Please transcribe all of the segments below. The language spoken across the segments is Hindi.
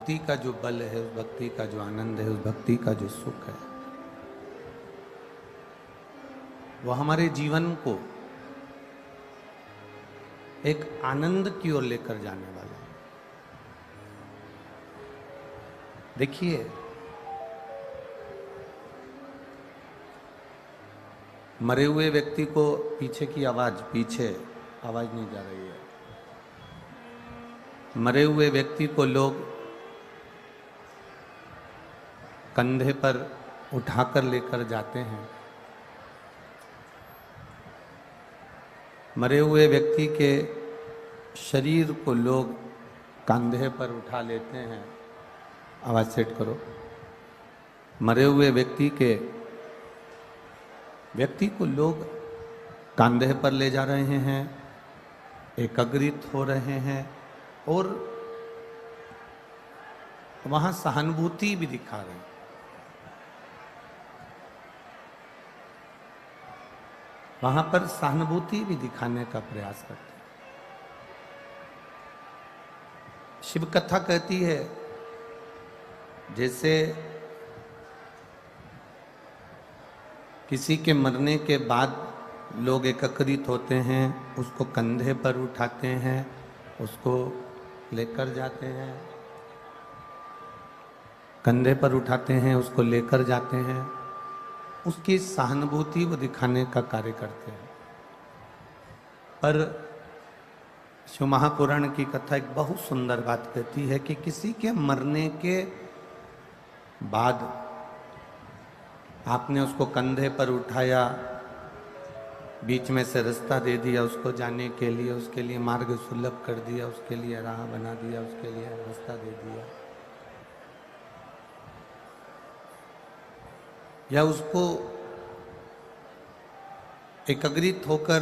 भक्ति का जो बल है, उस भक्ति का जो आनंद है, उस भक्ति का जो सुख है, वो हमारे जीवन को एक आनंद की ओर लेकर जाने वाला है। देखिए, मरे हुए व्यक्ति को पीछे आवाज नहीं जा रही है। मरे हुए व्यक्ति को लोग कंधे पर उठाकर लेकर जाते हैं। मरे हुए व्यक्ति के शरीर को लोग कंधे पर उठा लेते हैं। आवाज सेट करो। मरे हुए व्यक्ति को लोग कंधे पर ले जा रहे हैं, एकत्रित हो रहे हैं और वहां सहानुभूति भी दिखा रहे हैं। वहां पर सहानुभूति भी दिखाने का प्रयास करते हैं। शिव कथा कहती है, जैसे किसी के मरने के बाद लोग एकत्रित होते हैं, उसको कंधे पर उठाते हैं, उसको लेकर जाते हैं, कंधे पर उठाते हैं, उसको लेकर जाते हैं, उसकी सहानुभूति वो दिखाने का कार्य करते हैं। पर शिव महापुराण की कथा एक बहुत सुंदर बात कहती है कि किसी के मरने के बाद आपने उसको कंधे पर उठाया, बीच में से रास्ता दे दिया उसको जाने के लिए, उसके लिए मार्ग सुलभ कर दिया, उसके लिए राह बना दिया, उसके लिए रास्ता दे दिया, या उसको एकत्रित होकर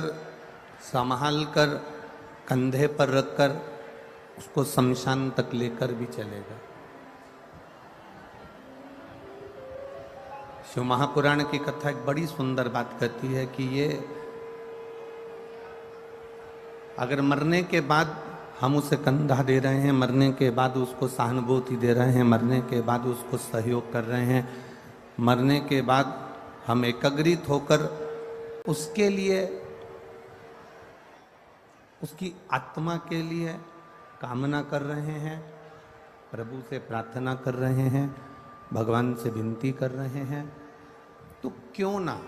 संभाल कर कंधे पर रखकर उसको शमशान तक लेकर भी चलेगा। शिव महापुराण की कथा एक बड़ी सुंदर बात कहती है कि ये अगर मरने के बाद हम उसे कंधा दे रहे हैं, मरने के बाद उसको सहानुभूति दे रहे हैं, मरने के बाद उसको सहयोग कर रहे हैं, मरने के बाद हम एकत्रित होकर उसके लिए, उसकी आत्मा के लिए कामना कर रहे हैं, प्रभु से प्रार्थना कर रहे हैं, भगवान से विनती कर रहे हैं, तो क्यों ना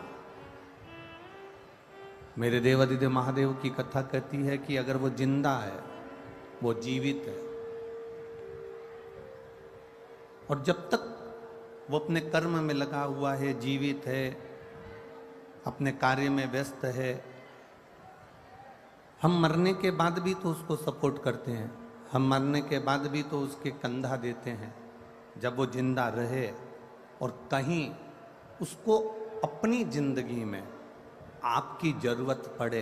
मेरे देवादिदेव महादेव की कथा कहती है कि अगर वो जिंदा है, वो जीवित है, और जब तक वो अपने कर्म में लगा हुआ है, जीवित है, अपने कार्य में व्यस्त है, हम मरने के बाद भी तो उसको सपोर्ट करते हैं, हम मरने के बाद भी तो उसके कंधा देते हैं जब वो जिंदा रहे, और कहीं उसको अपनी जिंदगी में आपकी जरूरत पड़े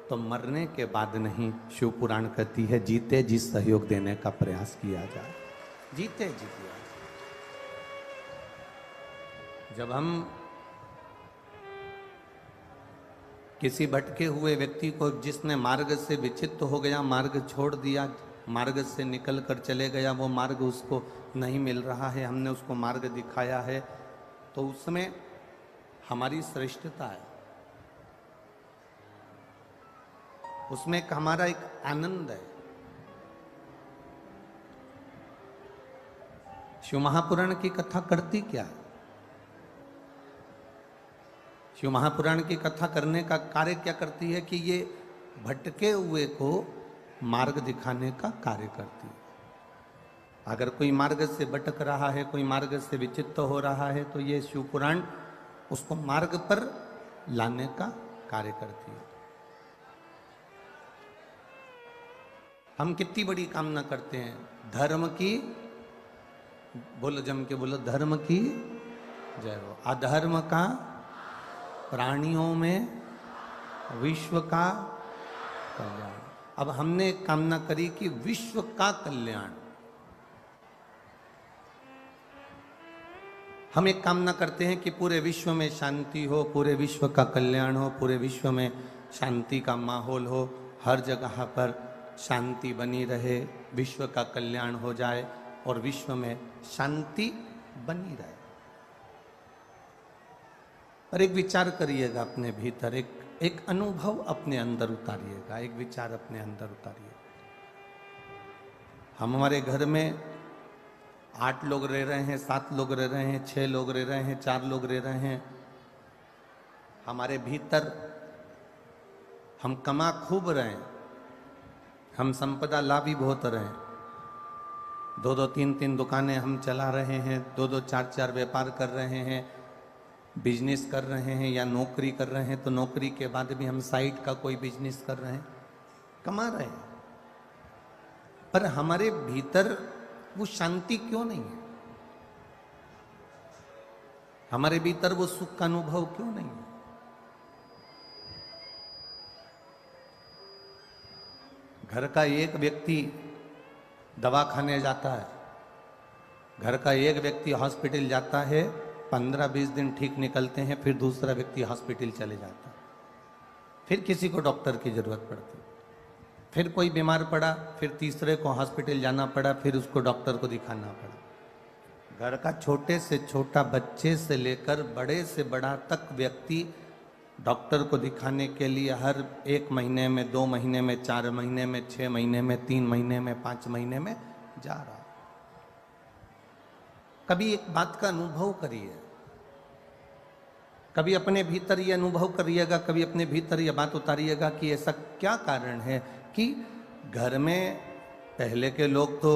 तो मरने के बाद नहीं, शिव पुराण कहती है जीते जी सहयोग देने का प्रयास किया जाए। जीते जी दिया। जब हम किसी भटके हुए व्यक्ति को, जिसने मार्ग से विचित हो गया, मार्ग छोड़ दिया, मार्ग से निकल कर चले गया, वो मार्ग उसको नहीं मिल रहा है, हमने उसको मार्ग दिखाया है, तो उसमें हमारी श्रेष्ठता है, उसमें एक हमारा एक आनंद है। शिव महापुराण की कथा करती क्या है? शिव महापुराण की कथा करने का कार्य क्या करती है कि ये भटके हुए को मार्ग दिखाने का कार्य करती है। अगर कोई मार्ग से भटक रहा है, कोई मार्ग से विचित्र हो रहा है, तो ये शिव पुराण उसको मार्ग पर लाने का कार्य करती है। हम कितनी बड़ी कामना करते हैं, धर्म की, बोलो जम के बोलो, धर्म की जय हो, अधर्म का, प्राणियों में विश्व का कल्याण। अब हमने एक कामना करी कि विश्व का कल्याण, हम एक कामना करते हैं कि पूरे विश्व में शांति हो, पूरे विश्व का कल्याण हो, पूरे विश्व में शांति का माहौल हो, हर जगह पर शांति बनी रहे, विश्व का कल्याण हो जाए, और विश्व में शांति बनी रहे। और एक विचार करिएगा अपने भीतर, एक अनुभव अपने अंदर उतारिएगा, एक विचार अपने अंदर उतारिएगा। हम हमारे घर में 8 लोग रह रहे हैं, 7 लोग रह रहे हैं, 6 लोग रह रहे हैं, 4 लोग रह रहे हैं। हमारे भीतर हम कमा खूब रहे हैं, हम संपदा लाभी बहुत रहे हैं, 2-2 3-3 दुकानें हम चला रहे हैं, 2-2 4-4 व्यापार कर रहे हैं, बिजनेस कर रहे हैं या नौकरी कर रहे हैं, तो नौकरी के बाद भी हम साइड का कोई बिजनेस कर रहे हैं, कमा रहे हैं। पर हमारे भीतर वो शांति क्यों नहीं है? हमारे भीतर वो सुख का अनुभव क्यों नहीं है? घर का एक व्यक्ति दवा खाने जाता है, घर का एक व्यक्ति हॉस्पिटल जाता है, 15-20 दिन ठीक निकलते हैं, फिर दूसरा व्यक्ति हॉस्पिटल चले जाता है, फिर किसी को डॉक्टर की जरूरत पड़ती, फिर कोई बीमार पड़ा, फिर तीसरे को हॉस्पिटल जाना पड़ा, फिर उसको डॉक्टर को दिखाना पड़ा। घर का छोटे से छोटा बच्चे से लेकर बड़े से बड़ा तक व्यक्ति डॉक्टर को दिखाने के लिए हर 1 महीने में, 2 महीने में, 4 महीने में, 6 महीने में, 3 महीने में, 5 महीने में जा रहा। कभी एक बात का अनुभव करिए, कभी अपने भीतर ये अनुभव करिएगा, कभी अपने भीतर ये बात उतारिएगा कि ऐसा क्या कारण है कि घर में पहले के लोग तो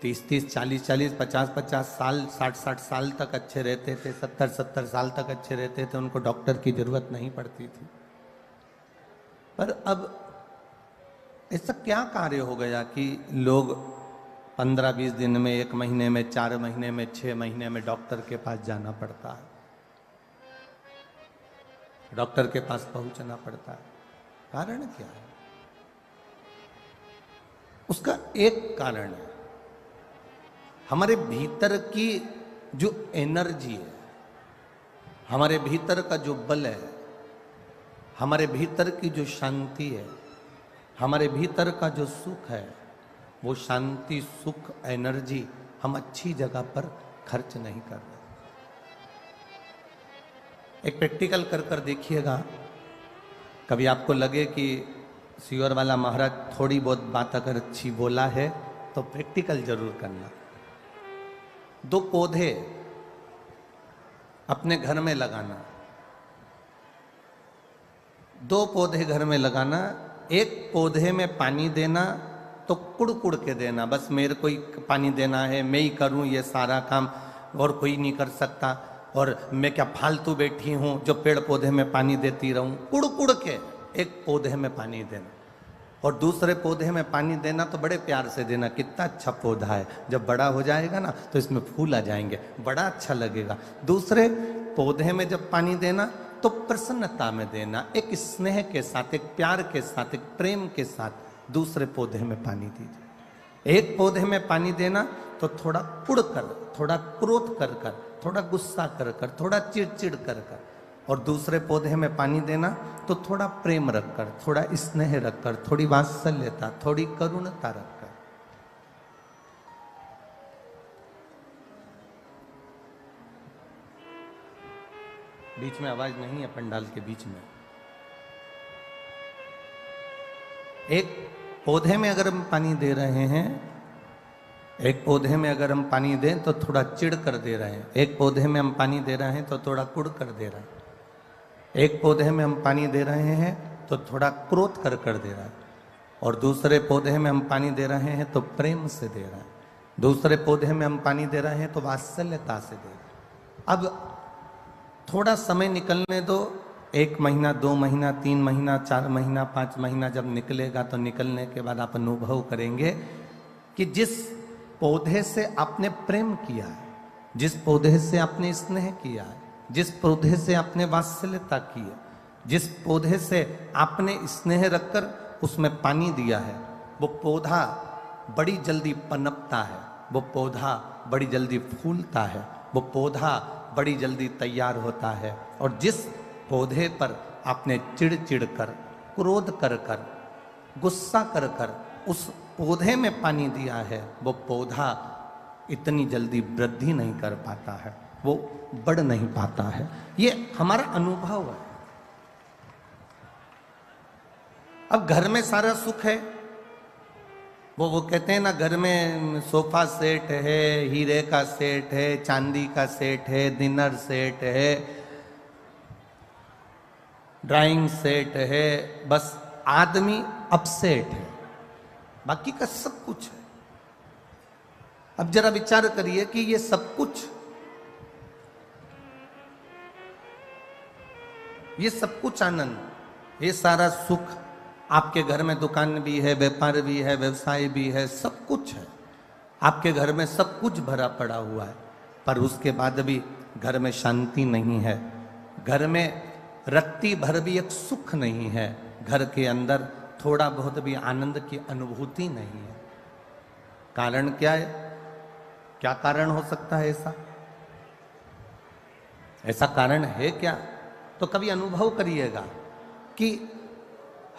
30-30, 40-40, 50-50 साल, 60-60 साल तक अच्छे रहते थे, 70-70 साल तक अच्छे रहते थे, उनको डॉक्टर की जरूरत नहीं पड़ती थी। पर अब ऐसा क्या कार्य हो गया कि लोग 15-20 दिन में, 1 महीने में, 4 महीने में, 6 महीने में डॉक्टर के पास जाना पड़ता है, डॉक्टर के पास पहुंचना पड़ता है? कारण क्या है? उसका एक कारण है, हमारे भीतर की जो एनर्जी है, हमारे भीतर का जो बल है, हमारे भीतर की जो शांति है, हमारे भीतर का जो सुख है, वो शांति, सुख, एनर्जी हम अच्छी जगह पर खर्च नहीं कर रहे। एक प्रैक्टिकल कर देखिएगा। कभी आपको लगे कि सियोर वाला महाराज थोड़ी बहुत बात अगर अच्छी बोला है तो प्रैक्टिकल जरूर करना। 2 पौधे अपने घर में लगाना, 2 पौधे घर में लगाना। एक पौधे में पानी देना तो कुड़ कुड़ के देना, बस मेरे को ही पानी देना है, मैं ही करूं ये सारा काम और कोई नहीं कर सकता, और मैं क्या फालतू बैठी हूं जो पेड़ पौधे में पानी देती रहूं। कुड़ कुड़ के एक पौधे में पानी देना, और दूसरे पौधे में पानी देना तो बड़े प्यार से देना, कितना अच्छा पौधा है, जब बड़ा हो जाएगा ना तो इसमें फूल आ जाएंगे, बड़ा अच्छा लगेगा। दूसरे पौधे में जब पानी देना तो प्रसन्नता में देना, एक स्नेह के साथ, एक प्यार के साथ, एक प्रेम के साथ दूसरे पौधे में पानी दीजिए। एक पौधे में पानी देना तो थोड़ा कुड़ कर, थोड़ा क्रोध कर कर, थोड़ा गुस्सा कर कर, थोड़ा चिड़चिड़ कर कर, और दूसरे पौधे में पानी देना तो थोड़ा प्रेम रखकर, थोड़ा स्नेह रखकर, थोड़ी वात्सल्यता, थोड़ी करुणता रखकर। बीच में आवाज नहीं है, पंडाल के बीच में। एक पौधे में अगर हम पानी दे रहे हैं, एक पौधे में अगर हम पानी दें तो थोड़ा चिढ़ कर दे रहे हैं, एक पौधे में हम पानी दे रहे हैं तो थोड़ा कुड़ कर दे रहे हैं, एक पौधे में हम पानी दे रहे हैं तो थोड़ा क्रोध कर कर दे रहा है, और दूसरे पौधे में हम पानी दे रहे हैं तो प्रेम से दे रहा है, दूसरे पौधे में हम पानी दे रहे हैं तो वात्सल्यता से दे रहे हैं। अब थोड़ा समय निकलने दो, 1 महीना, 2 महीना, 3 महीना, 4 महीना, 5 महीना जब निकलेगा तो निकलने के बाद आप अनुभव करेंगे कि जिस पौधे से आपने प्रेम किया है, जिस पौधे से आपने स्नेह किया है, जिस पौधे से आपने वात्सल्यता की है, जिस पौधे से आपने स्नेह रखकर उसमें पानी दिया है, वो पौधा बड़ी जल्दी पनपता है, वो पौधा बड़ी जल्दी फूलता है, वो पौधा बड़ी जल्दी तैयार होता है। और जिस पौधे पर आपने चिड़ कर, क्रोध कर, गुस्सा कर उस पौधे में पानी दिया है, वो पौधा इतनी जल्दी वृद्धि नहीं कर पाता है, वो बढ़ नहीं पाता है। ये हमारा अनुभव है। अब घर में सारा सुख है, वो कहते हैं ना, घर में सोफा सेट है, हीरे का सेट है, चांदी का सेट है, डिनर सेट है, ड्राइंग सेट है, बस आदमी अपसेट है, बाकी का सब कुछ है। अब जरा विचार करिए कि ये सब कुछ, ये सब कुछ आनंद, ये सारा सुख, आपके घर में दुकान भी है, व्यापार भी है, व्यवसाय भी है, सब कुछ है, आपके घर में सब कुछ भरा पड़ा हुआ है, पर उसके बाद भी घर में शांति नहीं है, घर में रत्ती भर भी एक सुख नहीं है, घर के अंदर थोड़ा बहुत भी आनंद की अनुभूति नहीं है। कारण क्या है? क्या कारण हो सकता है ऐसा? ऐसा कारण है क्या? तो कभी अनुभव करिएगा कि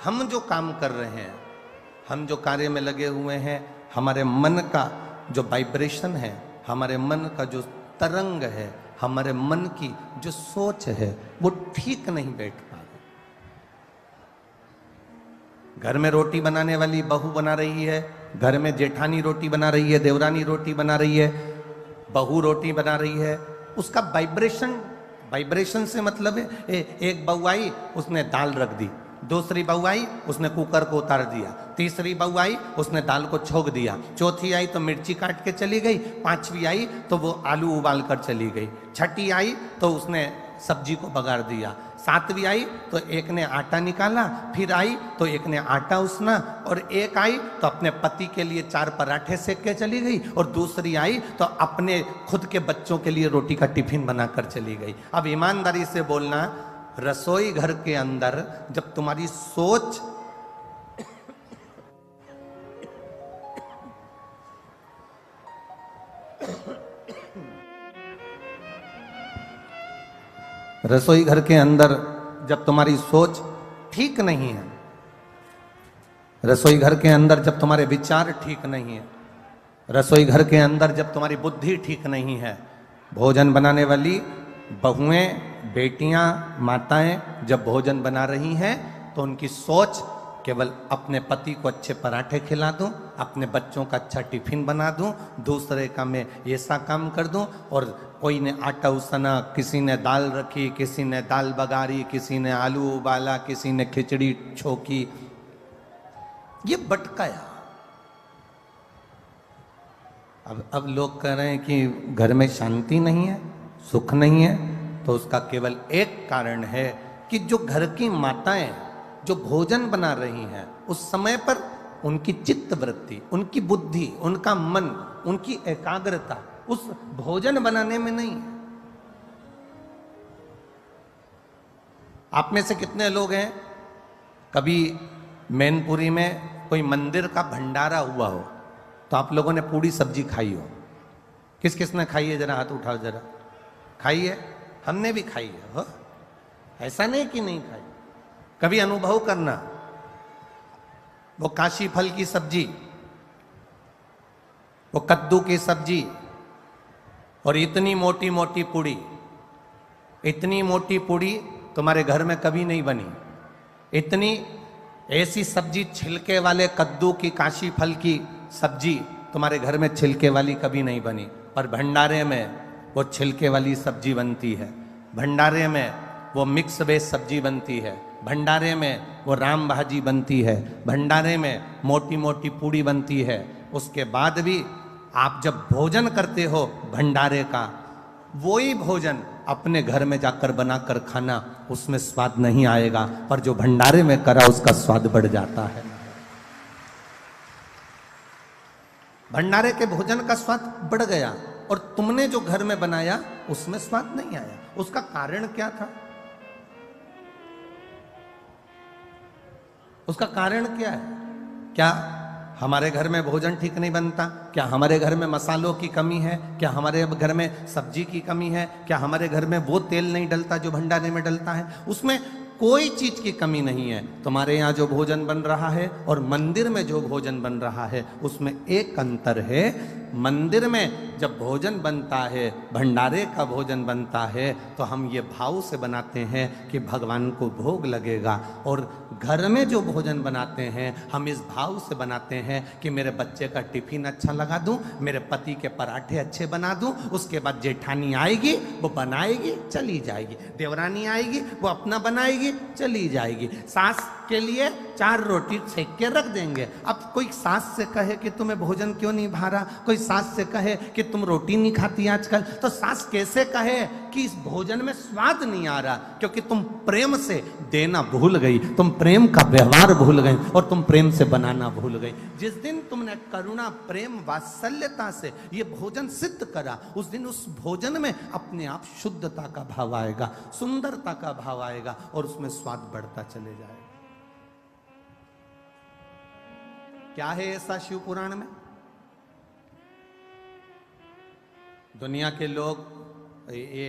हम जो काम कर रहे हैं, हम जो कार्य में लगे हुए हैं, हमारे मन का जो वाइब्रेशन है, हमारे मन का जो तरंग है, हमारे मन की जो सोच है, वो ठीक नहीं बैठ पा रही। घर में रोटी बनाने वाली बहू बना रही है, घर में जेठानी रोटी बना रही है, देवरानी रोटी बना रही है, बहू रोटी बना रही है, उसका वाइब्रेशन से मतलब है एक बहू आई, उसने दाल रख दी, दूसरी बहू आई, उसने कुकर को उतार दिया, तीसरी बहू आई, उसने दाल को छोक दिया, चौथी आई तो मिर्ची काट के चली गई, पांचवी आई तो वो आलू उबाल कर चली गई, छठी आई तो उसने सब्जी को बगाड़ दिया, सातवीं आई तो एक ने आटा निकाला, फिर आई तो एक ने आटा उसना, और एक आई तो अपने पति के लिए 4 पराठे सेक के चली गई, और दूसरी आई तो अपने खुद के बच्चों के लिए रोटी का टिफिन बनाकर चली गई। अब ईमानदारी से बोलना, रसोई घर के अंदर जब तुम्हारी सोच रसोई घर के अंदर जब तुम्हारी सोच ठीक नहीं है, रसोई घर के अंदर जब तुम्हारे विचार ठीक नहीं है, रसोई घर के अंदर जब तुम्हारी बुद्धि ठीक नहीं है, भोजन बनाने वाली बहुएं, बेटियां, माताएं जब भोजन बना रही हैं तो उनकी सोच केवल अपने पति को अच्छे पराठे खिला दूं, अपने बच्चों का अच्छा टिफिन बना दूं, दूसरे का मैं ऐसा काम कर दूं, और कोई ने आटा उसना, किसी ने दाल रखी, किसी ने दाल बगारी, किसी ने आलू उबाला, किसी ने खिचड़ी छोकी, ये भटकाया। अब लोग कह रहे हैं कि घर में शांति नहीं है, सुख नहीं है, तो उसका केवल एक कारण है कि जो घर की माताएं जो भोजन बना रही हैं, उस समय पर उनकी चित्त वृत्ति, उनकी बुद्धि, उनका मन, उनकी एकाग्रता उस भोजन बनाने में नहीं है। आप में से कितने लोग हैं कभी मैनपुरी में कोई मंदिर का भंडारा हुआ हो तो आप लोगों ने पूरी सब्जी खाई हो? किस किस ने खाई है? जरा हाथ उठाओ, जरा खाई है? हमने भी खाई है हो? ऐसा नहीं कि नहीं खाई। कभी अनुभव करना, वो काशी फल की सब्जी, वो कद्दू की सब्जी, और इतनी मोटी मोटी पूड़ी, इतनी मोटी पूड़ी तुम्हारे घर में कभी नहीं बनी। इतनी ऐसी सब्जी, छिलके वाले कद्दू की, काशी फल की सब्जी तुम्हारे घर में छिलके वाली कभी नहीं बनी, पर भंडारे में वो छिलके वाली सब्जी बनती है, भंडारे में वो मिक्स वेज सब्जी बनती है, भंडारे में वो राम भाजी बनती है, भंडारे में मोटी मोटी पूड़ी बनती है। उसके बाद भी आप जब भोजन करते हो भंडारे का, वही भोजन अपने घर में जाकर बनाकर खाना, उसमें स्वाद नहीं आएगा, पर जो भंडारे में करा उसका स्वाद बढ़ जाता है। भंडारे के भोजन का स्वाद बढ़ गया, और तुमने जो घर में बनाया उसमें स्वाद नहीं आया। उसका कारण क्या था? उसका कारण क्या है? क्या हमारे घर में भोजन ठीक नहीं बनता? क्या हमारे घर में मसालों की कमी है? क्या हमारे घर में सब्जी की कमी है? क्या हमारे घर में वो तेल नहीं डलता जो भंडारे में डलता है? उसमें कोई चीज की कमी नहीं है। तुम्हारे यहाँ जो भोजन बन रहा है और मंदिर में जो भोजन बन रहा है, उसमें एक अंतर है। मंदिर में जब भोजन बनता है, भंडारे का भोजन बनता है, तो हम ये भाव से बनाते हैं कि भगवान को भोग लगेगा। और घर में जो भोजन बनाते हैं हम इस भाव से बनाते हैं कि मेरे बच्चे का टिफिन अच्छा लगा दूं, मेरे पति के पराठे अच्छे बना दूं, उसके बाद जेठानी आएगी वो बनाएगी चली जाएगी, देवरानी आएगी वो अपना बनाएगी चली जाएगी, सास के लिए 4 रोटी सेक के रख देंगे। अब कोई सास से कहे कि तुम्हें भोजन क्यों नहीं भा रहा, कोई सास से कहे कि तुम रोटी नहीं खाती आजकल, तो सास कैसे कहे कि इस भोजन में स्वाद नहीं आ रहा, क्योंकि तुम प्रेम से देना भूल गई, तुम प्रेम का व्यवहार भूल गई और तुम प्रेम से बनाना भूल गई। जिस दिन तुमने करुणा, प्रेम, वात्सल्यता से ये भोजन सिद्ध करा, उस दिन उस भोजन में अपने आप शुद्धता का भाव आएगा, सुंदरता का भाव आएगा और उसमें स्वाद बढ़ता चले जाएगा। क्या है ऐसा शिव पुराण में? दुनिया के लोग ये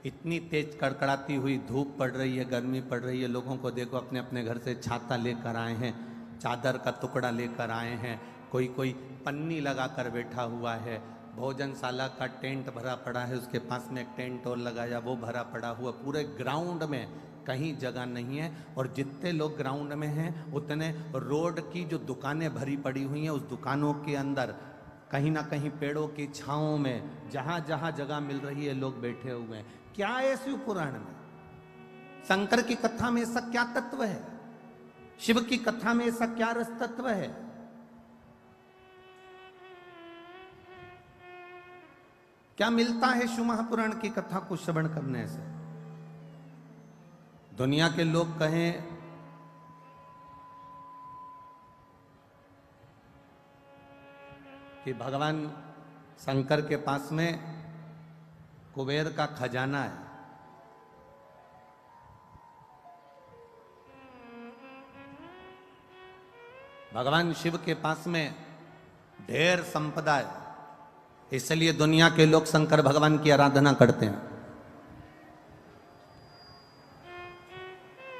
इतनी तेज कड़कड़ाती हुई धूप पड़ रही है, गर्मी पड़ रही है, लोगों को देखो अपने अपने घर से छाता लेकर आए हैं, चादर का टुकड़ा लेकर आए हैं, कोई कोई पन्नी लगा कर बैठा हुआ है, भोजनशाला का टेंट भरा पड़ा है, उसके पास में एक टेंट और लगाया वो भरा पड़ा हुआ, पूरे ग्राउंड में कहीं जगह नहीं है। और जितने लोग ग्राउंड में हैं उतने रोड की जो दुकानें भरी पड़ी हुई हैं, उस दुकानों के अंदर कहीं ना कहीं पेड़ों की छांवों में जहां जहां जगह मिल रही है लोग बैठे हुए हैं। क्या है शिव पुराण में? शंकर की कथा में ऐसा क्या तत्व है? शिव की कथा में ऐसा क्या रस तत्व है? क्या मिलता है शिव महापुराण की कथा को श्रवण करने से? दुनिया के लोग कहें कि भगवान शंकर के पास में कुबेर का खजाना है, भगवान शिव के पास में ढेर संपदा है, इसलिए दुनिया के लोग शंकर भगवान की आराधना करते हैं।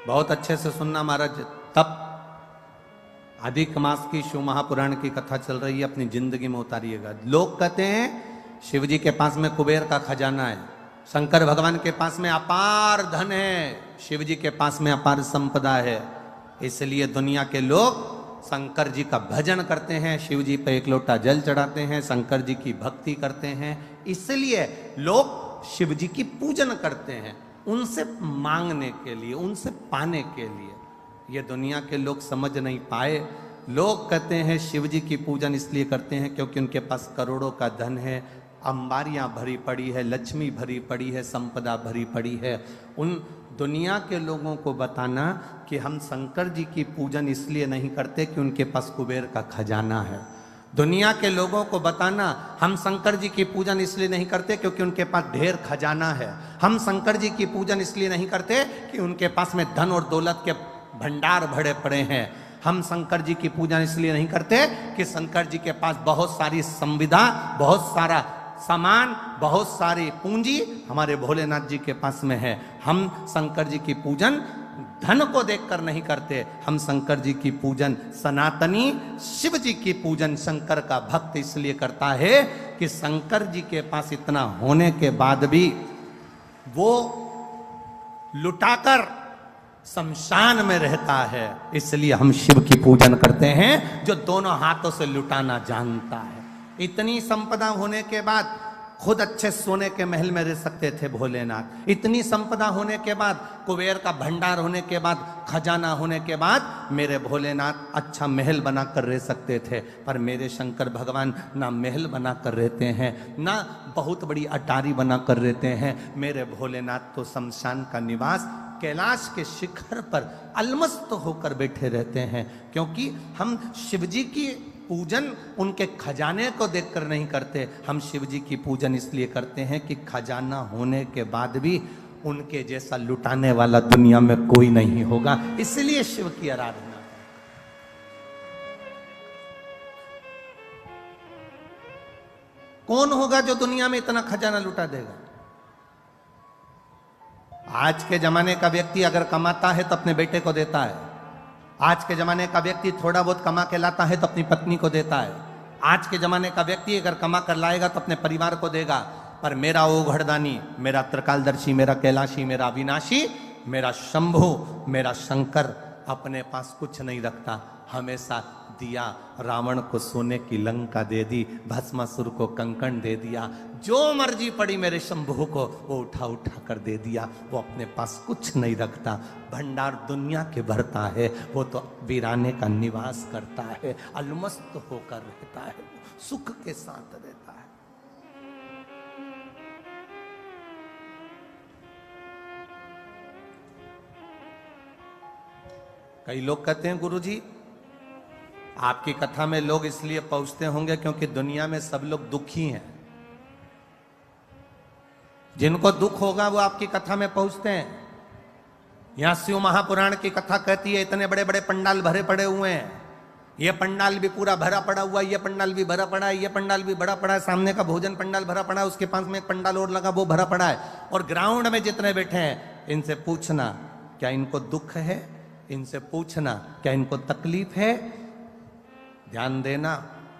बहुत अच्छे से सुनना महाराज, तब अधिक मास की शिव महापुराण की कथा चल रही है, अपनी जिंदगी में उतारिएगा। लोग कहते हैं शिव जी के पास में कुबेर का खजाना है, शंकर भगवान के पास में अपार धन है, शिव जी के पास में अपार संपदा है, इसलिए दुनिया के लोग शंकर जी का भजन करते हैं, शिव जी पे एक लोटा जल चढ़ाते हैं, शंकर जी की भक्ति करते हैं, इसलिए लोग शिव जी की पूजन करते हैं, उनसे मांगने के लिए, उनसे पाने के लिए। ये दुनिया के लोग समझ नहीं पाए। लोग कहते हैं शिव जी की पूजन इसलिए करते हैं क्योंकि उनके पास करोड़ों का धन है, अंबारियां भरी पड़ी है, लक्ष्मी भरी पड़ी है, संपदा भरी पड़ी है। उन दुनिया के लोगों को बताना कि हम शंकर जी की पूजन इसलिए नहीं करते कि उनके पास कुबेर का खजाना है। दुनिया के लोगों को बताना हम शंकर जी की पूजन इसलिए नहीं करते क्योंकि उनके पास ढेर खजाना है। हम शंकर जी की पूजन इसलिए नहीं करते कि उनके पास में धन और दौलत के भंडार भरे पड़े हैं। हम शंकर जी की पूजन इसलिए नहीं करते कि शंकर जी के पास बहुत सारी संविदा, बहुत सारा सामान, बहुत सारी पूंजी हमारे भोलेनाथ जी के पास में है। हम शंकर जी की पूजन धन को देखकर नहीं करते, हम शंकर जी की पूजन, सनातनी शिव जी की पूजन शंकर का भक्त इसलिए करता है कि शंकर जी के पास इतना होने के बाद भी वो लुटाकर शमशान में रहता है, इसलिए हम शिव की पूजन करते हैं जो दोनों हाथों से लुटाना जानता है। इतनी संपदा होने के बाद खुद अच्छे सोने के महल में रह सकते थे भोलेनाथ। इतनी संपदा होने के बाद, कुबेर का भंडार होने के बाद, खजाना होने के बाद मेरे भोलेनाथ अच्छा महल बना कर रह सकते थे, पर मेरे शंकर भगवान ना महल बना कर रहते हैं, ना बहुत बड़ी अटारी बना कर रहते हैं। मेरे भोलेनाथ तो शमशान का निवास कैलाश के शिखर पर अलमस्त होकर बैठे रहते हैं, क्योंकि हम शिव जी की पूजन उनके खजाने को देखकर नहीं करते, हम शिव जी की पूजन इसलिए करते हैं कि खजाना होने के बाद भी उनके जैसा लुटाने वाला दुनिया में कोई नहीं होगा, इसलिए शिव की आराधना। कौन होगा जो दुनिया में इतना खजाना लुटा देगा? आज के जमाने का व्यक्ति अगर कमाता है तो अपने बेटे को देता है, आज के जमाने का व्यक्ति थोड़ा बहुत कमा के लाता है तो अपनी पत्नी को देता है, आज के जमाने का व्यक्ति अगर कमा कर लाएगा तो अपने परिवार को देगा, पर मेरा ओघड़दानी, मेरा त्रिकालदर्शी, मेरा कैलाशी, मेरा अविनाशी, मेरा शंभु, मेरा शंकर अपने पास कुछ नहीं रखता। हमेशा दिया, रावण को सोने की लंका दे दी, भस्मासुर को कंकण दे दिया, जो मर्जी पड़ी मेरे शंभु को वो उठा उठा कर दे दिया। वो अपने पास कुछ नहीं रखता, भंडार दुनिया के भरता है, वो तो वीराने का निवास करता है, अलमस्त होकर रहता है, सुख के साथ रहता है। कई लोग कहते हैं गुरुजी आपकी कथा में लोग इसलिए पहुंचते होंगे क्योंकि दुनिया में सब लोग दुखी हैं, जिनको दुख होगा वो आपकी कथा में पहुंचते हैं। यहां शिव महापुराण की कथा कहती है इतने बड़े बड़े पंडाल भरे पड़े हुए हैं, ये पंडाल भी पूरा भरा पड़ा हुआ है, ये पंडाल भी भरा पड़ा है, ये पंडाल भी भरा पड़ा है, सामने का भोजन पंडाल भरा पड़ा है, उसके पास में एक पंडाल और लगा वो भरा पड़ा है, और ग्राउंड में जितने बैठे हैं इनसे पूछना क्या इनको दुख है, इनसे पूछना क्या इनको तकलीफ है। ध्यान देना,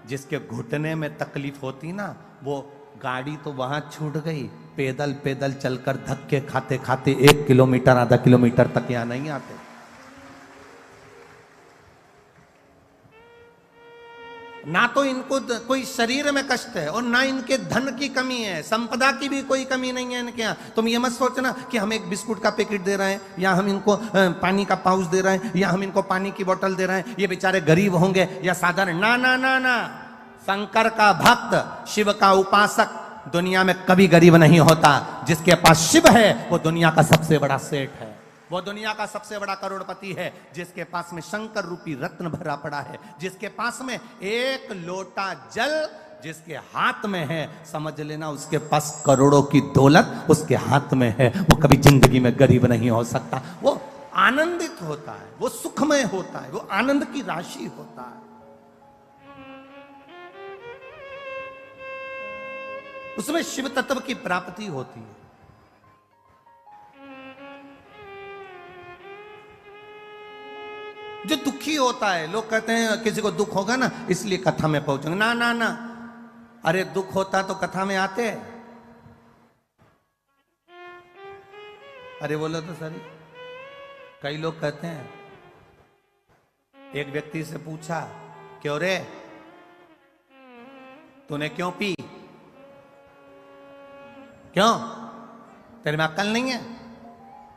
जिसके घुटने में तकलीफ होती ना वो गाड़ी तो वहां छूट गई, पैदल पैदल चलकर धक्के खाते खाते 1 किलोमीटर आधा किलोमीटर तक यहां नहीं आते। ना तो इनको कोई शरीर में कष्ट है और ना इनके धन की कमी है, संपदा की भी कोई कमी नहीं है इनके यहाँ। तुम ये मत सोचना कि हम एक बिस्कुट का पैकेट दे रहे हैं या हम इनको पानी का पाउच दे रहे हैं या हम इनको पानी की बोतल दे रहे हैं, ये बेचारे गरीब होंगे या साधारण। ना ना ना ना, शंकर का भक्त, शिव का उपासक दुनिया में कभी गरीब नहीं होता। जिसके पास शिव है वो दुनिया का सबसे बड़ा सेठ है, वो दुनिया का सबसे बड़ा करोड़पति है। जिसके पास में शंकर रूपी रत्न भरा पड़ा है, जिसके पास में एक लोटा जल जिसके हाथ में है, समझ लेना उसके पास करोड़ों की दौलत उसके हाथ में है। वो कभी जिंदगी में गरीब नहीं हो सकता। वो आनंदित होता है, वो सुखमय होता है, वो आनंद की राशि होता है। उसमें शिव तत्व की प्राप्ति होती है। जो दुखी होता है, लोग कहते हैं किसी को दुख होगा ना इसलिए कथा में पहुंचेंगे। ना ना ना, अरे दुख होता तो कथा में आते। अरे बोलो तो सर, कई लोग कहते हैं, एक व्यक्ति से पूछा क्यों रे तूने क्यों पी, क्यों तेरे में अक्ल नहीं है,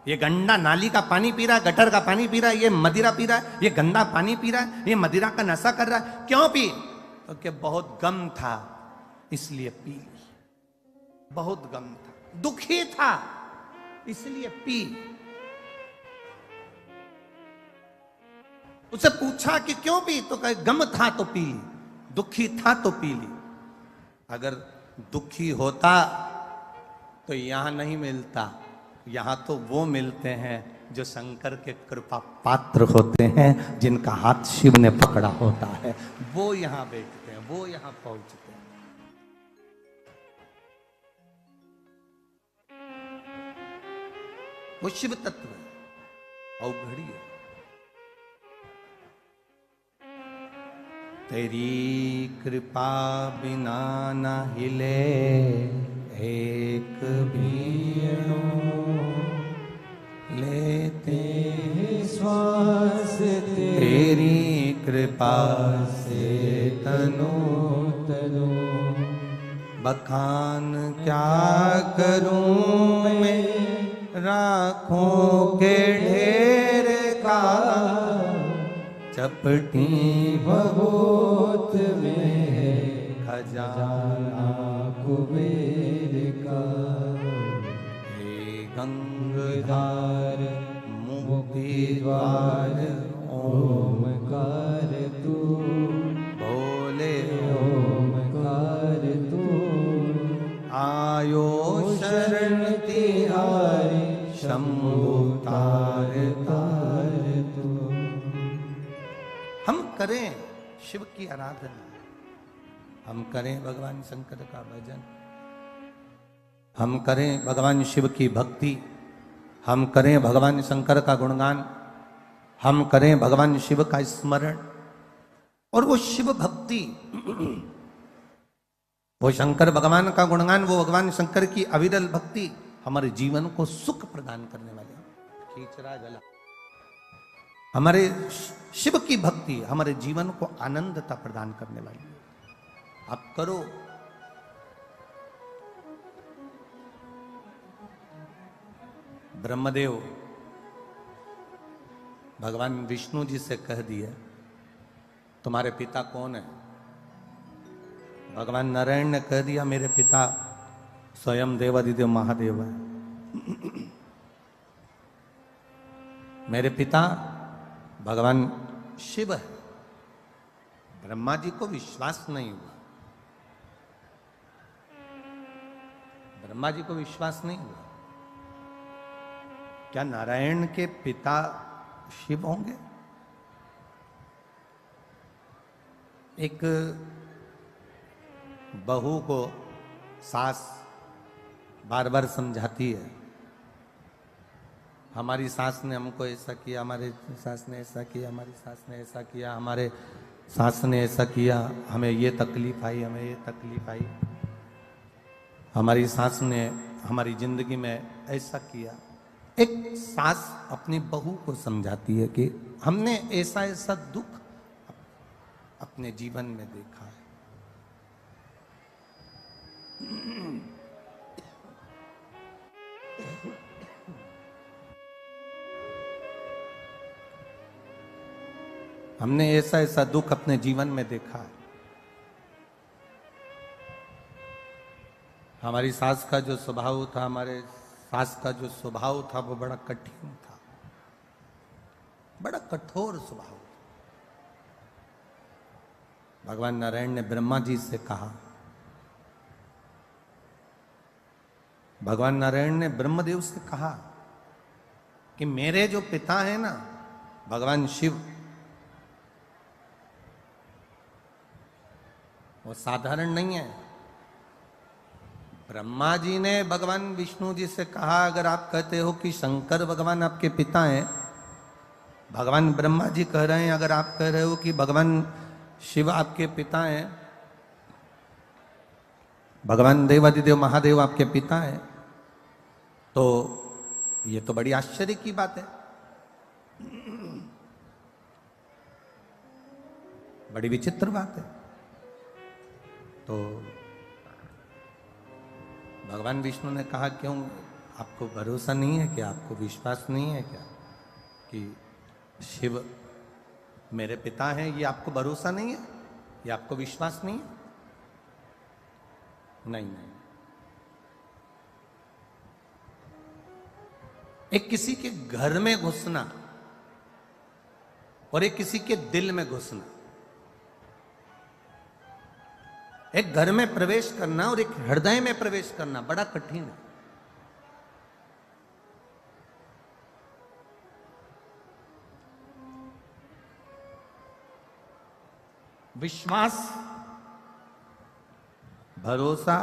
ये गंदा नाली का पानी पी रहा है, गटर का पानी पी रहा है, ये मदिरा पी रहा है, ये गंदा पानी पी रहा है, ये मदिरा का नशा कर रहा है, क्यों पी? तो क्या बहुत गम था इसलिए पी ली, बहुत गम था, दुखी था इसलिए पी। उससे पूछा कि क्यों पी, तो कहे गम था तो पी ली, दुखी था तो पी ली। अगर दुखी होता तो यहां नहीं मिलता, यहां तो वो मिलते हैं जो शंकर के कृपा पात्र होते हैं, जिनका हाथ शिव ने पकड़ा होता है, वो यहां बैठते हैं, वो यहां पहुंचते हैं। वो शिव तत्व है, अवघड़ी है। तेरी कृपा बिना न हिले एक भी लेते श्वास, तेरी कृपा से तनो तनो, बखान क्या करूं मैं राखों के ढेर का, चपटी बहुत में खजाना कुबेर का, हे गंगाधार मुक्ति द्वार ओमकार तू, बोले ओमकार तू, आयो शरण तिहारी शंभु तार तार तू। हम करें शिव की आराधना, हम करें भगवान शंकर का भजन, हम करें भगवान शिव की भक्ति, हम करें भगवान शंकर का गुणगान, हम करें भगवान शिव का स्मरण। और वो शिव भक्ति वो शंकर भगवान का गुणगान, वो भगवान शंकर की अविरल भक्ति हमारे जीवन को सुख प्रदान करने वाले खींचरा गला। हमारे शिव की भक्ति हमारे जीवन को आनंदता प्रदान करने वाली है। आप करो। ब्रह्मदेव भगवान विष्णु जी से कह दिया, तुम्हारे पिता कौन है? भगवान नारायण ने कह दिया, मेरे पिता स्वयं देवादिदेव महादेव है। मेरे पिता भगवान शिव है। ब्रह्मा जी को विश्वास नहीं हुआ। ब्रह्मा जी को विश्वास नहीं हुआ। क्या नारायण के पिता शिव होंगे? एक बहू को सास बार बार समझाती है, हमारी सास ने हमको ऐसा किया, हमारे सास ने ऐसा किया, हमारी सास ने ऐसा किया, हमारे सास ने ऐसा किया, हमें ये तकलीफ आई, हमें ये तकलीफ आई, हमारी सास ने हमारी जिंदगी में ऐसा किया। एक सास अपनी बहू को समझाती है कि हमने ऐसा ऐसा दुख अपने जीवन में देखा है। हमने ऐसा ऐसा दुख अपने जीवन में देखा है। हमारी सास का जो स्वभाव था, हमारे सास का जो स्वभाव था, वो बड़ा कठिन था, बड़ा कठोर स्वभाव। भगवान नारायण ने ब्रह्मा जी से कहा, भगवान नारायण ने ब्रह्मदेव से कहा कि मेरे जो पिता है ना, भगवान शिव, वो साधारण नहीं है। ब्रह्मा जी ने भगवान विष्णु जी से कहा, अगर आप कहते हो कि शंकर भगवान आपके पिता हैं, भगवान ब्रह्मा जी कह रहे हैं अगर आप कह रहे हो कि भगवान शिव आपके पिता हैं, भगवान देवादिदेव महादेव आपके पिता हैं, तो ये तो बड़ी आश्चर्य की बात है, बड़ी विचित्र बात है। तो भगवान विष्णु ने कहा, क्यों आपको भरोसा नहीं है क्या? आपको विश्वास नहीं है क्या कि शिव मेरे पिता हैं? ये आपको भरोसा नहीं है? ये आपको विश्वास नहीं है? नहीं। एक किसी के घर में घुसना और एक किसी के दिल में घुसना, एक घर में प्रवेश करना और एक हृदय में प्रवेश करना बड़ा कठिन है। विश्वास, भरोसा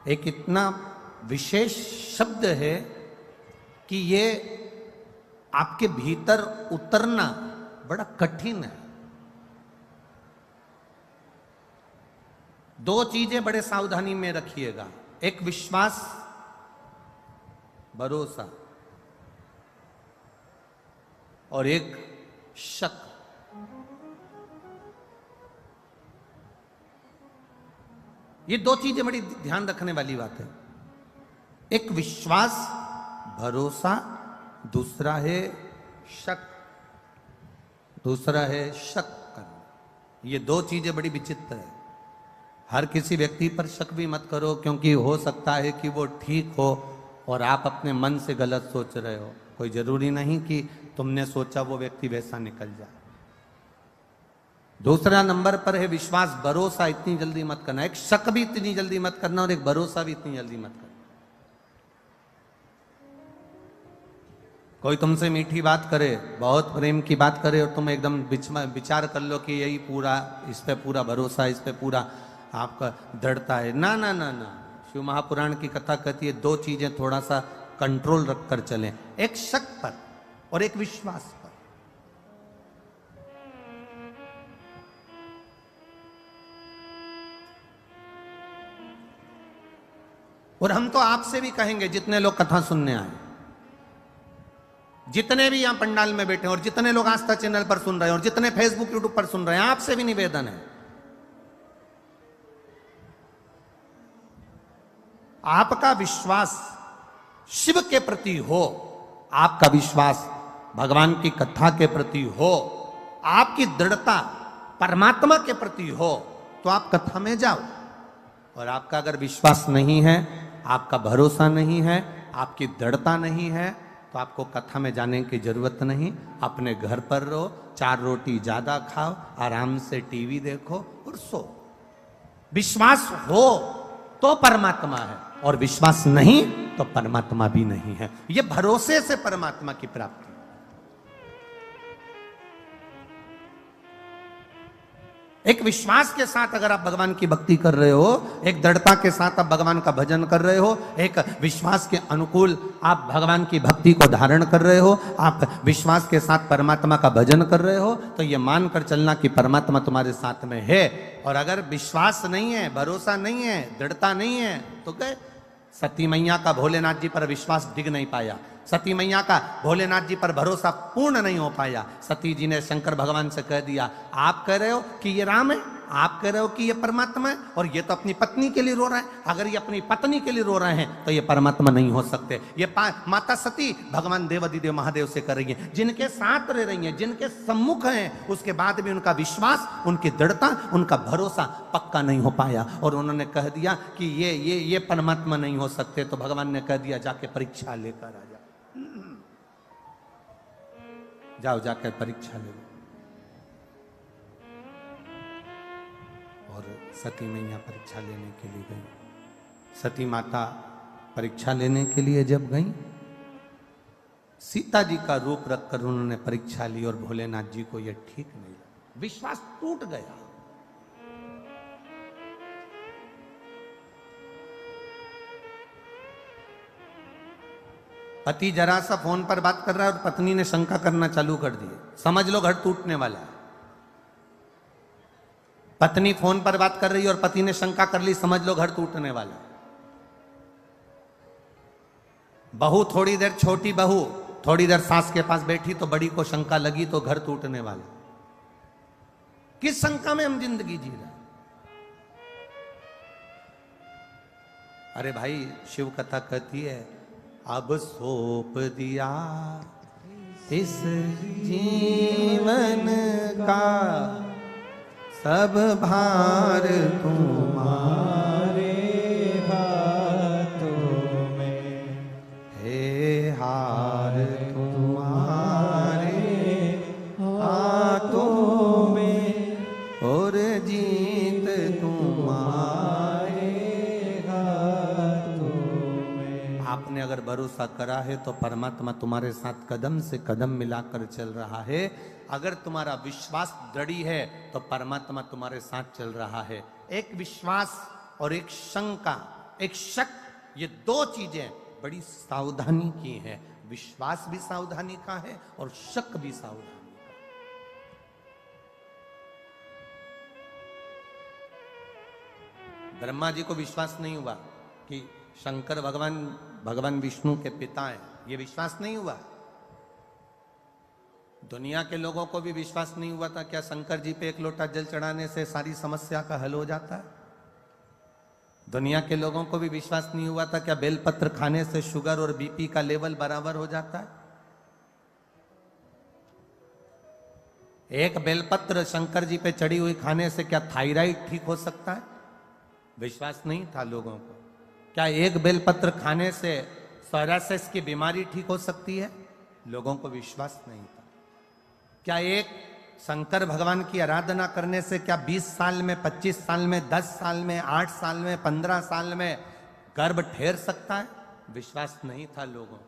एक इतना विशेष शब्द है कि ये आपके भीतर उतरना बड़ा कठिन है। दो चीजें बड़े सावधानी में रखिएगा, एक विश्वास, भरोसा, और एक शक। ये दो चीजें बड़ी ध्यान रखने वाली बात है। एक विश्वास, भरोसा, दूसरा है शक, दूसरा है शक करना। ये दो चीजें बड़ी विचित्र है। हर किसी व्यक्ति पर शक भी मत करो, क्योंकि हो सकता है कि वो ठीक हो और आप अपने मन से गलत सोच रहे हो। कोई जरूरी नहीं कि तुमने सोचा वो व्यक्ति वैसा निकल जाए। दूसरा नंबर पर है विश्वास, भरोसा इतनी जल्दी मत करना। एक शक भी इतनी जल्दी मत करना और एक भरोसा भी इतनी जल्दी मत करना। कोई तुमसे मीठी बात करे, बहुत प्रेम की बात करे, और तुम एकदम विचार कर लो कि यही पूरा, इस पे पूरा भरोसा, इस पे पूरा आपका दृढ़ता है। ना ना ना ना, शिव महापुराण की कथा कहती है दो चीजें थोड़ा सा कंट्रोल रखकर चलें, एक शक पर और एक विश्वास पर। और हम तो आपसे भी कहेंगे, जितने लोग कथा सुनने आए, जितने भी यहां पंडाल में बैठे हैं, और जितने लोग आस्था चैनल पर सुन रहे हैं, और जितने फेसबुक यूट्यूब पर सुन रहे हैं, आपसे भी निवेदन है, आपका विश्वास शिव के प्रति हो, आपका विश्वास भगवान की कथा के प्रति हो, आपकी दृढ़ता परमात्मा के प्रति हो, तो आप कथा में जाओ। और आपका अगर विश्वास नहीं है, आपका भरोसा नहीं है, आपकी दृढ़ता नहीं है, तो आपको कथा में जाने की जरूरत नहीं। अपने घर पर रहो, 4 रोटी ज्यादा खाओ, आराम से टीवी देखो और सो। विश्वास हो तो परमात्मा है, और विश्वास नहीं तो परमात्मा भी नहीं है। यह भरोसे से परमात्मा की प्राप्ति। एक विश्वास के साथ अगर आप भगवान की भक्ति कर रहे हो, एक दृढ़ता के साथ आप भगवान का भजन कर रहे हो, एक विश्वास के अनुकूल आप भगवान की भक्ति को धारण कर रहे हो, आप विश्वास के साथ परमात्मा का भजन कर रहे हो, तो ये मानकर चलना कि परमात्मा तुम्हारे साथ में है। और अगर विश्वास नहीं है, भरोसा नहीं है, दृढ़ता नहीं है, तो गए। सती मैया का भोलेनाथ जी पर विश्वास डिग नहीं पाया, सती मैया का भोलेनाथ जी पर भरोसा पूर्ण नहीं हो पाया। सती जी ने शंकर भगवान से कह दिया, आप कह रहे हो कि ये राम है, आप कह रहे हो कि ये परमात्मा है, और ये तो अपनी पत्नी के लिए रो रहा है। अगर ये अपनी पत्नी के लिए रो रहे हैं तो ये परमात्मा नहीं हो सकते। ये माता सती भगवान देवादिदेव महादेव से कर रही है, जिनके साथ रह रही है, जिनके सम्मुख हैं, उसके बाद भी उनका विश्वास, उनकी दृढ़ता, उनका भरोसा पक्का नहीं हो पाया। और उन्होंने कह दिया कि ये परमात्मा नहीं हो सकते। तो भगवान ने कह दिया, जाके परीक्षा लेकर आ जाओ, जाकर परीक्षा ले लो। और सती मैया परीक्षा लेने के लिए गई। सती माता परीक्षा लेने के लिए जब गई, सीता जी का रूप रखकर उन्होंने परीक्षा ली, और भोलेनाथ जी को यह ठीक नहीं लगा, विश्वास टूट गया। पति जरा सा फोन पर बात कर रहा है और पत्नी ने शंका करना चालू कर दी, समझ लो घर टूटने वाला है। पत्नी फोन पर बात कर रही है और पति ने शंका कर ली, समझ लो घर टूटने वाला है। बहू थोड़ी देर, छोटी बहू थोड़ी देर सास के पास बैठी तो बड़ी को शंका लगी, तो घर टूटने वाला। किस शंका में हम जिंदगी जी रहे? अरे भाई, शिव कथा कहती है, अब सौंप दिया इस जीवन का सब भार तुम्हारे हाथों में, हे हार तुम्हारे हाथों में, और जीत तुम्हारे हाथों में। आपने अगर भरोसा करा है तो परमात्मा तुम्हारे साथ कदम से कदम मिलाकर चल रहा है। अगर तुम्हारा विश्वास दृढ़ी है तो परमात्मा तुम्हारे साथ चल रहा है। एक विश्वास और एक शंका, एक शक, ये 2 चीजें बड़ी सावधानी की है। विश्वास भी सावधानी का है और शक भी सावधानी का। ब्रह्मा जी को विश्वास नहीं हुआ कि शंकर भगवान विष्णु के पिता हैं, ये विश्वास नहीं हुआ। दुनिया के लोगों को भी विश्वास नहीं हुआ था क्या शंकर जी पे 1 लोटा जल चढ़ाने से सारी समस्या का हल हो जाता है? दुनिया के लोगों को भी विश्वास नहीं हुआ था क्या बेलपत्र खाने से शुगर और बीपी का लेवल बराबर हो जाता है? एक बेलपत्र शंकर जी पे चढ़ी हुई खाने से क्या थायराइड ठीक हो सकता है? विश्वास नहीं था लोगों को। क्या एक बेलपत्र खाने से सोरायसिस की बीमारी ठीक हो सकती है? लोगों को विश्वास नहीं था। क्या एक शंकर भगवान की आराधना करने से क्या 20 साल में, 25 साल में, 10 साल में, 8 साल में, 15 साल में गर्भ ठहर सकता है? विश्वास नहीं था लोगों।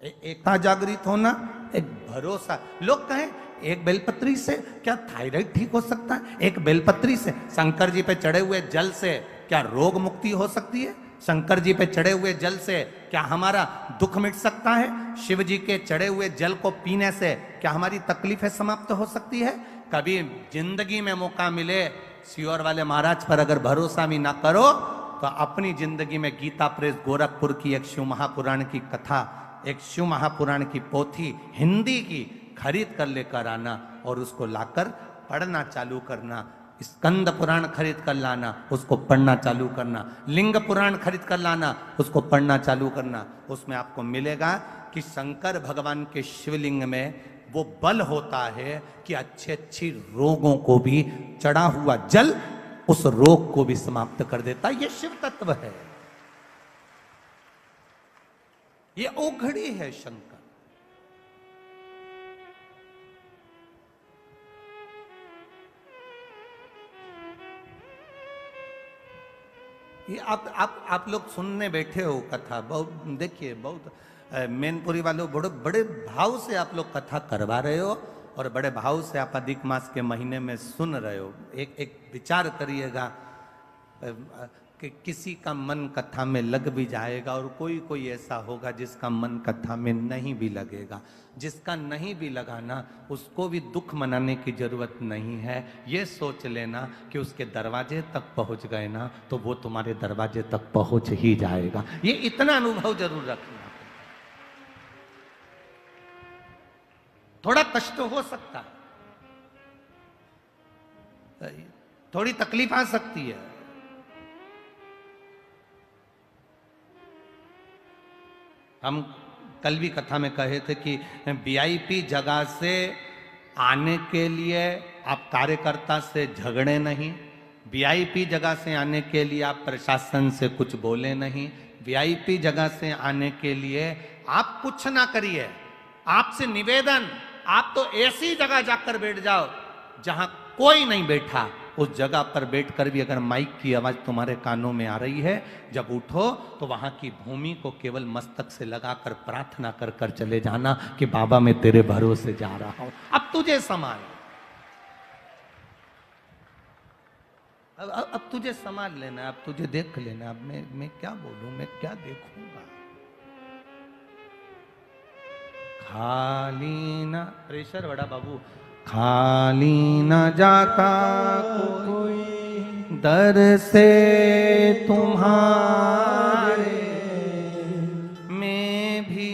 एकता जागृत होना, एक भरोसा। लोग कहें एक बेलपत्री से क्या थायराइड ठीक हो सकता है? एक बेलपत्री से शंकर जी पे चढ़े हुए जल से क्या रोग मुक्ति हो सकती है? शंकर जी पे चढ़े हुए जल से क्या हमारा दुख मिट सकता है? शिव जी के चढ़े हुए जल को पीने से क्या हमारी तकलीफें समाप्त हो सकती है? कभी जिंदगी में मौका मिले, सियोर वाले महाराज पर अगर भरोसा भी ना करो तो अपनी जिंदगी में गीता प्रेस गोरखपुर की एक शिव महापुराण की कथा, एक शिव महापुराण की पोथी हिंदी की खरीद कर लेकर आना और उसको लाकर पढ़ना चालू करना। स्कंद पुराण खरीद कर लाना, उसको पढ़ना चालू करना। लिंग पुराण खरीद कर लाना, उसको पढ़ना चालू करना। उसमें आपको मिलेगा कि शंकर भगवान के शिवलिंग में वो बल होता है कि अच्छी रोगों को भी चढ़ा हुआ जल उस रोग को भी समाप्त कर देता। ये शिव तत्व है, ये ओघड़ी है शंकर। ये आप लोग सुनने बैठे हो कथा, बहुत देखिए, बहुत मैनपुरी वालों बड़े बड़े भाव से आप लोग कथा करवा रहे हो और बड़े भाव से आप अधिक मास के महीने में सुन रहे हो। एक विचार करिएगा कि किसी का मन कथा में लग भी जाएगा और कोई ऐसा होगा जिसका मन कथा में नहीं भी लगेगा। जिसका नहीं भी लगाना उसको भी दुख मनाने की जरूरत नहीं है। ये सोच लेना कि उसके दरवाजे तक पहुंच गए ना तो वो तुम्हारे दरवाजे तक पहुंच ही जाएगा। ये इतना अनुभव जरूर रखना। थोड़ा कष्ट हो सकता है, थोड़ी तकलीफ आ सकती है, हम कल भी कथा में कहे थे कि वीआईपी जगह से आने के लिए आप कार्यकर्ता से झगड़े नहीं, वीआईपी जगह से आने के लिए आप प्रशासन से कुछ बोले नहीं, वीआईपी जगह से आने के लिए आप कुछ ना करिए। आपसे निवेदन, आप तो ऐसी जगह जाकर बैठ जाओ जहां कोई नहीं बैठा। उस जगह पर बैठकर भी अगर माइक की आवाज तुम्हारे कानों में आ रही है, जब उठो तो वहां की भूमि को केवल मस्तक से लगाकर प्रार्थना कर कर चले जाना कि बाबा मैं तेरे भरोसे जा रहा हूं, अब तुझे संभाल, अब तुझे संभाल लेना, अब तुझे देख लेना। अब मैं क्या बोलूं, मैं क्या देखूंगा। खाली ना प्रेशर बड़ा बाबू, खाली न जाता कोई दर से तुम्हारे, मैं भी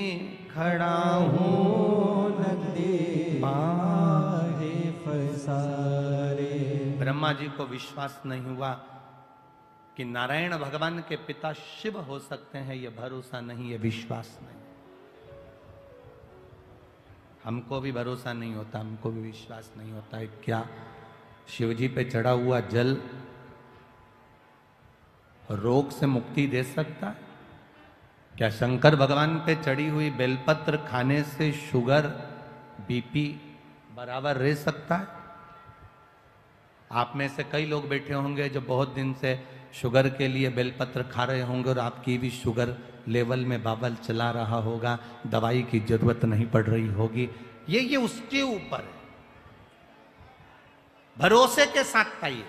खड़ा हूँ नदी बाहे फसारे। ब्रह्मा जी को विश्वास नहीं हुआ कि नारायण भगवान के पिता शिव हो सकते हैं। यह भरोसा नहीं, यह विश्वास नहीं। हमको भी भरोसा नहीं होता, हमको भी विश्वास नहीं होता है क्या शिव जी पे चढ़ा हुआ जल रोग से मुक्ति दे सकता है? क्या शंकर भगवान पे चढ़ी हुई बेलपत्र खाने से शुगर बीपी बराबर रह सकता है? आप में से कई लोग बैठे होंगे जो बहुत दिन से शुगर के लिए बेलपत्र खा रहे होंगे और आपकी भी शुगर लेवल में बाबल चला रहा होगा, दवाई की जरूरत नहीं पड़ रही होगी। ये उसके ऊपर है, भरोसे के साथ खाइए।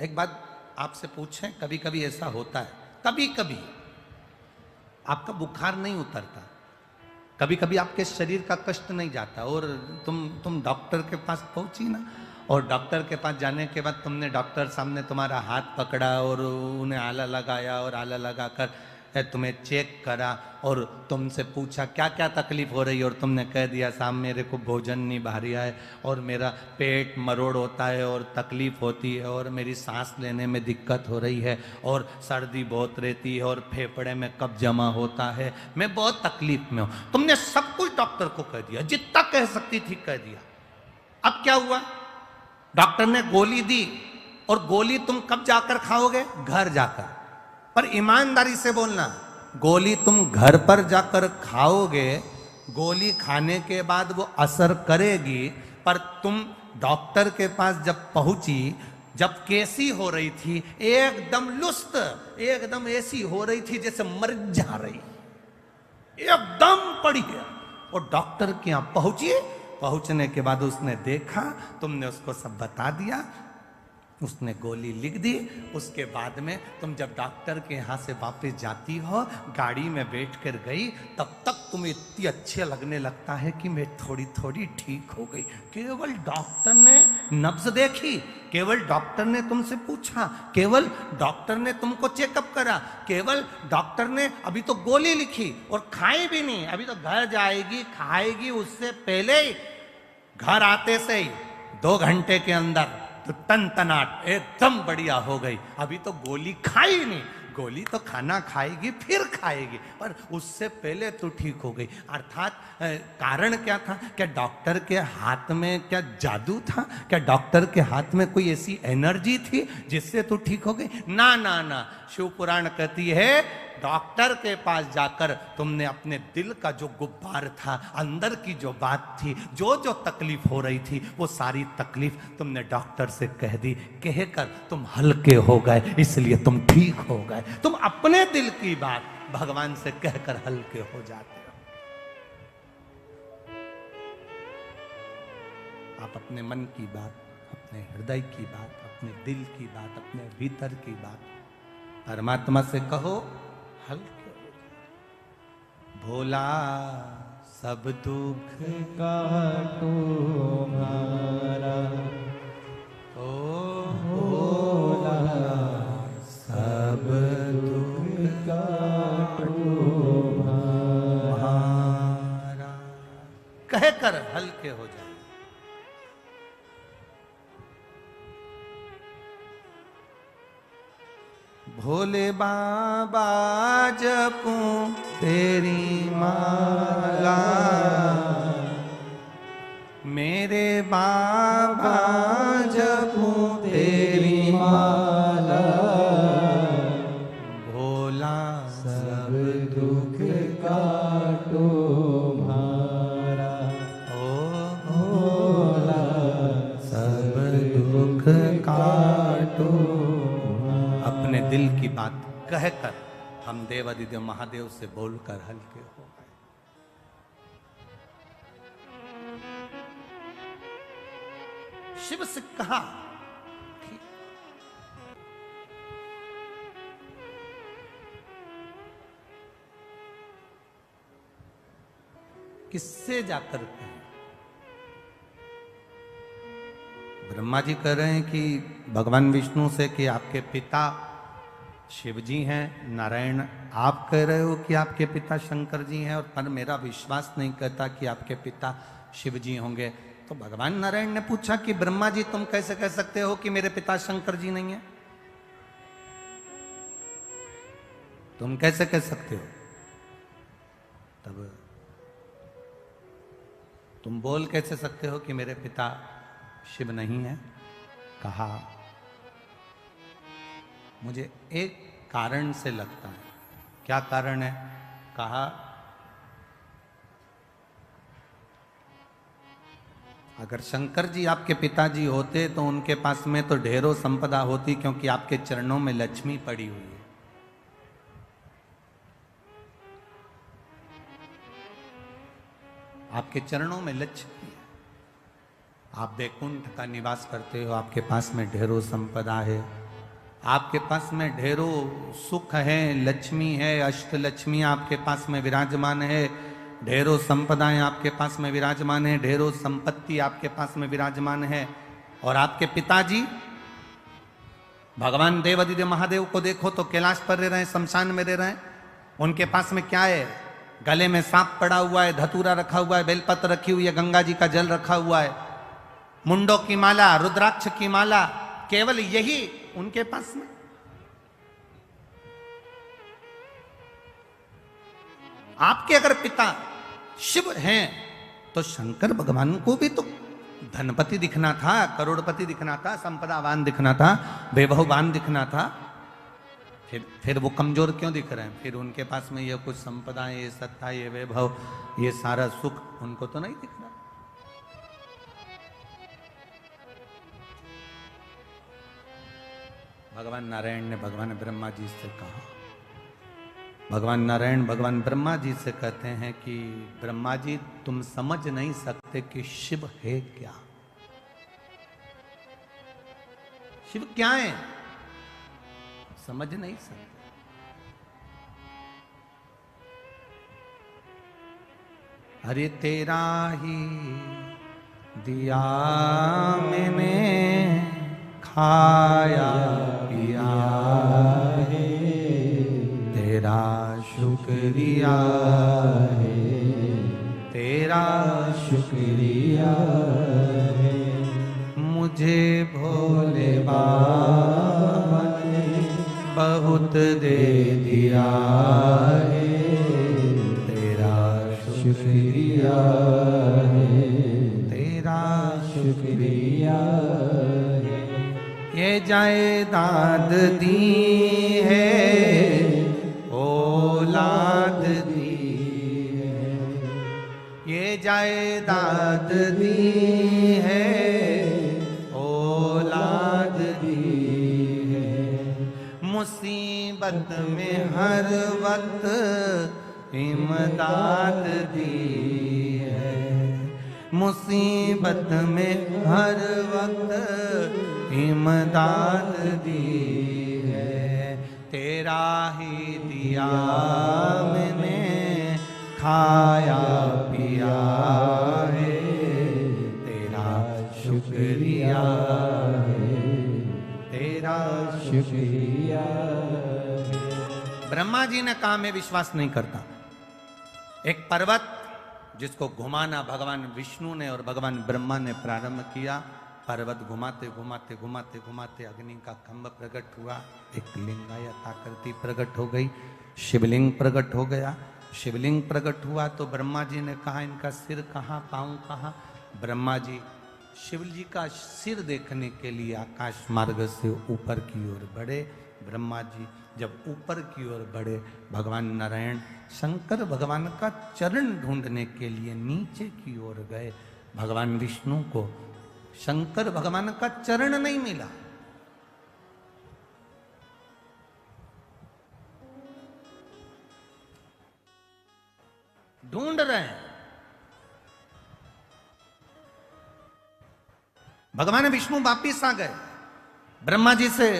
एक बात आपसे पूछें, कभी कभी ऐसा होता है, कभी कभी आपका बुखार नहीं उतरता, कभी कभी आपके शरीर का कष्ट नहीं जाता और तुम डॉक्टर के पास पहुंची ना, और डॉक्टर के पास जाने के बाद तुमने डॉक्टर सामने तुम्हारा हाथ पकड़ा और उन्हें आला लगाया और आला लगाकर तुम्हें चेक करा और तुमसे पूछा क्या क्या तकलीफ हो रही है और तुमने कह दिया साहब मेरे को भोजन नहीं भारिया है और मेरा पेट मरोड़ होता है और तकलीफ होती है और मेरी सांस लेने में दिक्कत हो रही है और सर्दी बहुत रहती है और फेफड़े में कब्ज जमा होता है, मैं बहुत तकलीफ में हूँ। तुमने सब कुछ डॉक्टर को कह दिया, जितना कह सकती थी कह दिया। अब क्या हुआ? डॉक्टर ने गोली दी और गोली तुम कब जाकर खाओगे? घर जाकर। पर ईमानदारी से बोलना, गोली तुम घर पर जाकर खाओगे, गोली खाने के बाद वो असर करेगी, पर तुम डॉक्टर के पास जब पहुंची, जब कैसी हो रही थी, एकदम लुस्त, एकदम ऐसी हो रही थी जैसे मर जा रही, एकदम पड़ी है। और डॉक्टर के यहां पहुंची, पहुंचने के बाद उसने देखा, तुमने उसको सब बता दिया, उसने गोली लिख दी। उसके बाद में तुम जब डॉक्टर के यहाँ से वापस जाती हो, गाड़ी में बैठ कर गई, तब तक तुम्हें इतनी अच्छे लगने लगता है कि मैं थोड़ी थोड़ी ठीक हो गई। केवल डॉक्टर ने नब्ज देखी, केवल डॉक्टर ने तुमसे पूछा, केवल डॉक्टर ने तुमको चेकअप करा, केवल डॉक्टर ने अभी तो गोली लिखी और खाई भी नहीं, अभी तो घर जाएगी खाएगी, उससे पहले ही घर आते से ही 2 घंटे के अंदर तो तनतनाट एकदम बढ़िया हो गई। अभी तो गोली खाई नहीं, गोली तो खाना खाएगी फिर खाएगी, पर उससे पहले तो ठीक हो गई। अर्थात कारण क्या था? क्या डॉक्टर के हाथ में क्या जादू था? क्या डॉक्टर के हाथ में कोई ऐसी एनर्जी थी जिससे तो ठीक हो गई? ना ना ना, शिव पुराण कहती है डॉक्टर के पास जाकर तुमने अपने दिल का जो गुब्बार था, अंदर की जो बात थी, जो जो तकलीफ हो रही थी, वो सारी तकलीफ तुमने डॉक्टर से कह दी। कहकर तुम हल्के हो गए, इसलिए तुम ठीक हो गए। तुम अपने दिल की बात भगवान से कहकर हल्के हो जाते हो। आप अपने मन की बात, अपने हृदय की बात, अपने दिल की बात, अपने भीतर की बात परमात्मा से कहो, हल्के हो जाए। भोला सब दुख काटो हमारा, ओ भोला सब दुख काटो हमारा, कहकर हल्के हो जाए। भोले बाबा जपूं तेरी माला, मेरे बाबा जपूं तेरी माला, भोला सब दुख काटो हमारा, ओ भोला सब दुख काटो। अपने दिल की बात कहकर हम देवादिदेव महादेव से बोलकर हल्के हो गए। शिव से कहा, ठीक। किससे जाकर कहें? ब्रह्मा जी कह रहे हैं कि भगवान विष्णु से कि आपके पिता शिव जी हैं। नारायण आप कह रहे हो कि आपके पिता शंकर जी हैं, और पर मेरा विश्वास नहीं कहता कि आपके पिता शिव जी होंगे। तो भगवान नारायण ने पूछा कि ब्रह्मा जी तुम कैसे कह सकते हो कि मेरे पिता शंकर जी नहीं है? तुम कैसे कह सकते हो? तब तुम बोल कैसे सकते हो कि मेरे पिता शिव नहीं है? कहा मुझे एक कारण से लगता है। क्या कारण है? कहा अगर शंकर जी आपके पिताजी होते तो उनके पास में तो ढेरों संपदा होती, क्योंकि आपके चरणों में लक्ष्मी पड़ी हुई है। आपके चरणों में लक्ष्मी है, आप वैकुंठ का निवास करते हो, आपके पास में ढेरों संपदा है, आपके पास में ढेरों सुख है, लक्ष्मी है, अष्ट लक्ष्मी आपके पास में विराजमान है, ढेरों संपदाएं आपके पास में विराजमान है, ढेरों संपत्ति आपके पास में विराजमान है। और आपके पिताजी भगवान देवादिदेव महादेव को देखो तो कैलाश पर रह रहे हैं, शमशान में रह रहे हैं। उनके पास में क्या है? गले में सांप पड़ा हुआ है, धतूरा रखा हुआ है, बेलपत्र रखी हुई है, गंगा जी का जल रखा हुआ है, मुंडों की माला, रुद्राक्ष की माला, केवल यही उनके पास में। आपके अगर पिता शिव हैं तो शंकर भगवान को भी तो धनपति दिखना था, करोड़पति दिखना था, संपदावान दिखना था, वैभववान दिखना था। फिर वो कमजोर क्यों दिख रहे हैं? फिर उनके पास में ये कुछ संपदाएं, ये सत्ता, ये वैभव, ये सारा सुख उनको तो नहीं दिख रहा। भगवान नारायण ने भगवान ब्रह्मा जी से कहा, भगवान नारायण भगवान ब्रह्मा जी से कहते हैं कि ब्रह्मा जी तुम समझ नहीं सकते कि शिव है क्या। शिव क्या है समझ नहीं सकते। अरे तेरा ही दिया मैंने खाया पिया है, तेरा शुक्रिया है, तेरा शुक्रिया है। मुझे भोले बाबा ने बहुत दे दिया है, तेरा शुक्रिया है, तेरा शुक्रिया है। ये जायदाद दी है, औलाद दी है, ये जायदाद दी है, औलाद दी है। मुसीबत में हर वक्त इमदाद दी है, मुसीबत में हर वक्त इमदाद दी है। तेरा ही दिया मैंने खाया पिया है, तेरा शुक्रिया है, तेरा शुक्रिया है। ब्रह्मा जी ने कहा मैं विश्वास नहीं करता। एक पर्वत जिसको घुमाना भगवान विष्णु ने और भगवान ब्रह्मा ने प्रारंभ किया। पर्वत घुमाते घुमाते घुमाते घुमाते अग्नि का खंभ प्रकट हुआ, एक लिंगायत आकृति प्रकट हो गई, शिवलिंग प्रकट हो गया। शिवलिंग प्रकट हुआ तो ब्रह्मा जी ने कहा इनका सिर कहाँ, पाँव कहाँ। ब्रह्मा जी शिव जी का सिर देखने के लिए आकाश मार्ग से ऊपर की ओर बढ़े। ब्रह्मा जी जब ऊपर की ओर बढ़े, भगवान नारायण शंकर भगवान का चरण ढूंढने के लिए नीचे की ओर गए। भगवान विष्णु को शंकर भगवान का चरण नहीं मिला। ढूंढ रहे हैं। भगवान विष्णु वापिस आ गए, ब्रह्मा जी से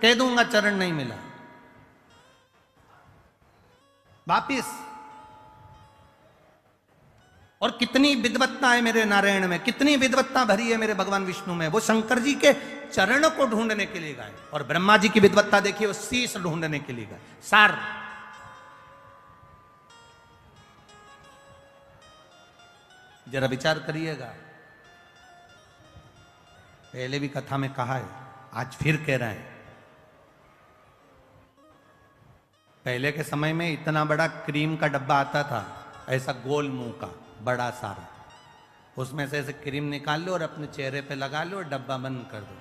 कह दूंगा चरण नहीं मिला। वापिस। और कितनी विद्वत्ता है मेरे नारायण में, कितनी विद्वत्ता भरी है मेरे भगवान विष्णु में। वो शंकर जी के चरण को ढूंढने के लिए गए। और ब्रह्मा जी की विद्वत्ता देखिए, वो शीश ढूंढने के लिए गए। सार जरा विचार करिएगा। पहले भी कथा में कहा है, आज फिर कह रहे हैं। पहले के समय में इतना बड़ा क्रीम का डब्बा आता था, ऐसा गोल मुंह का बड़ा सारा। उसमें से ऐसे क्रीम निकाल लो और अपने चेहरे पे लगा लो और डब्बा बंद कर दो।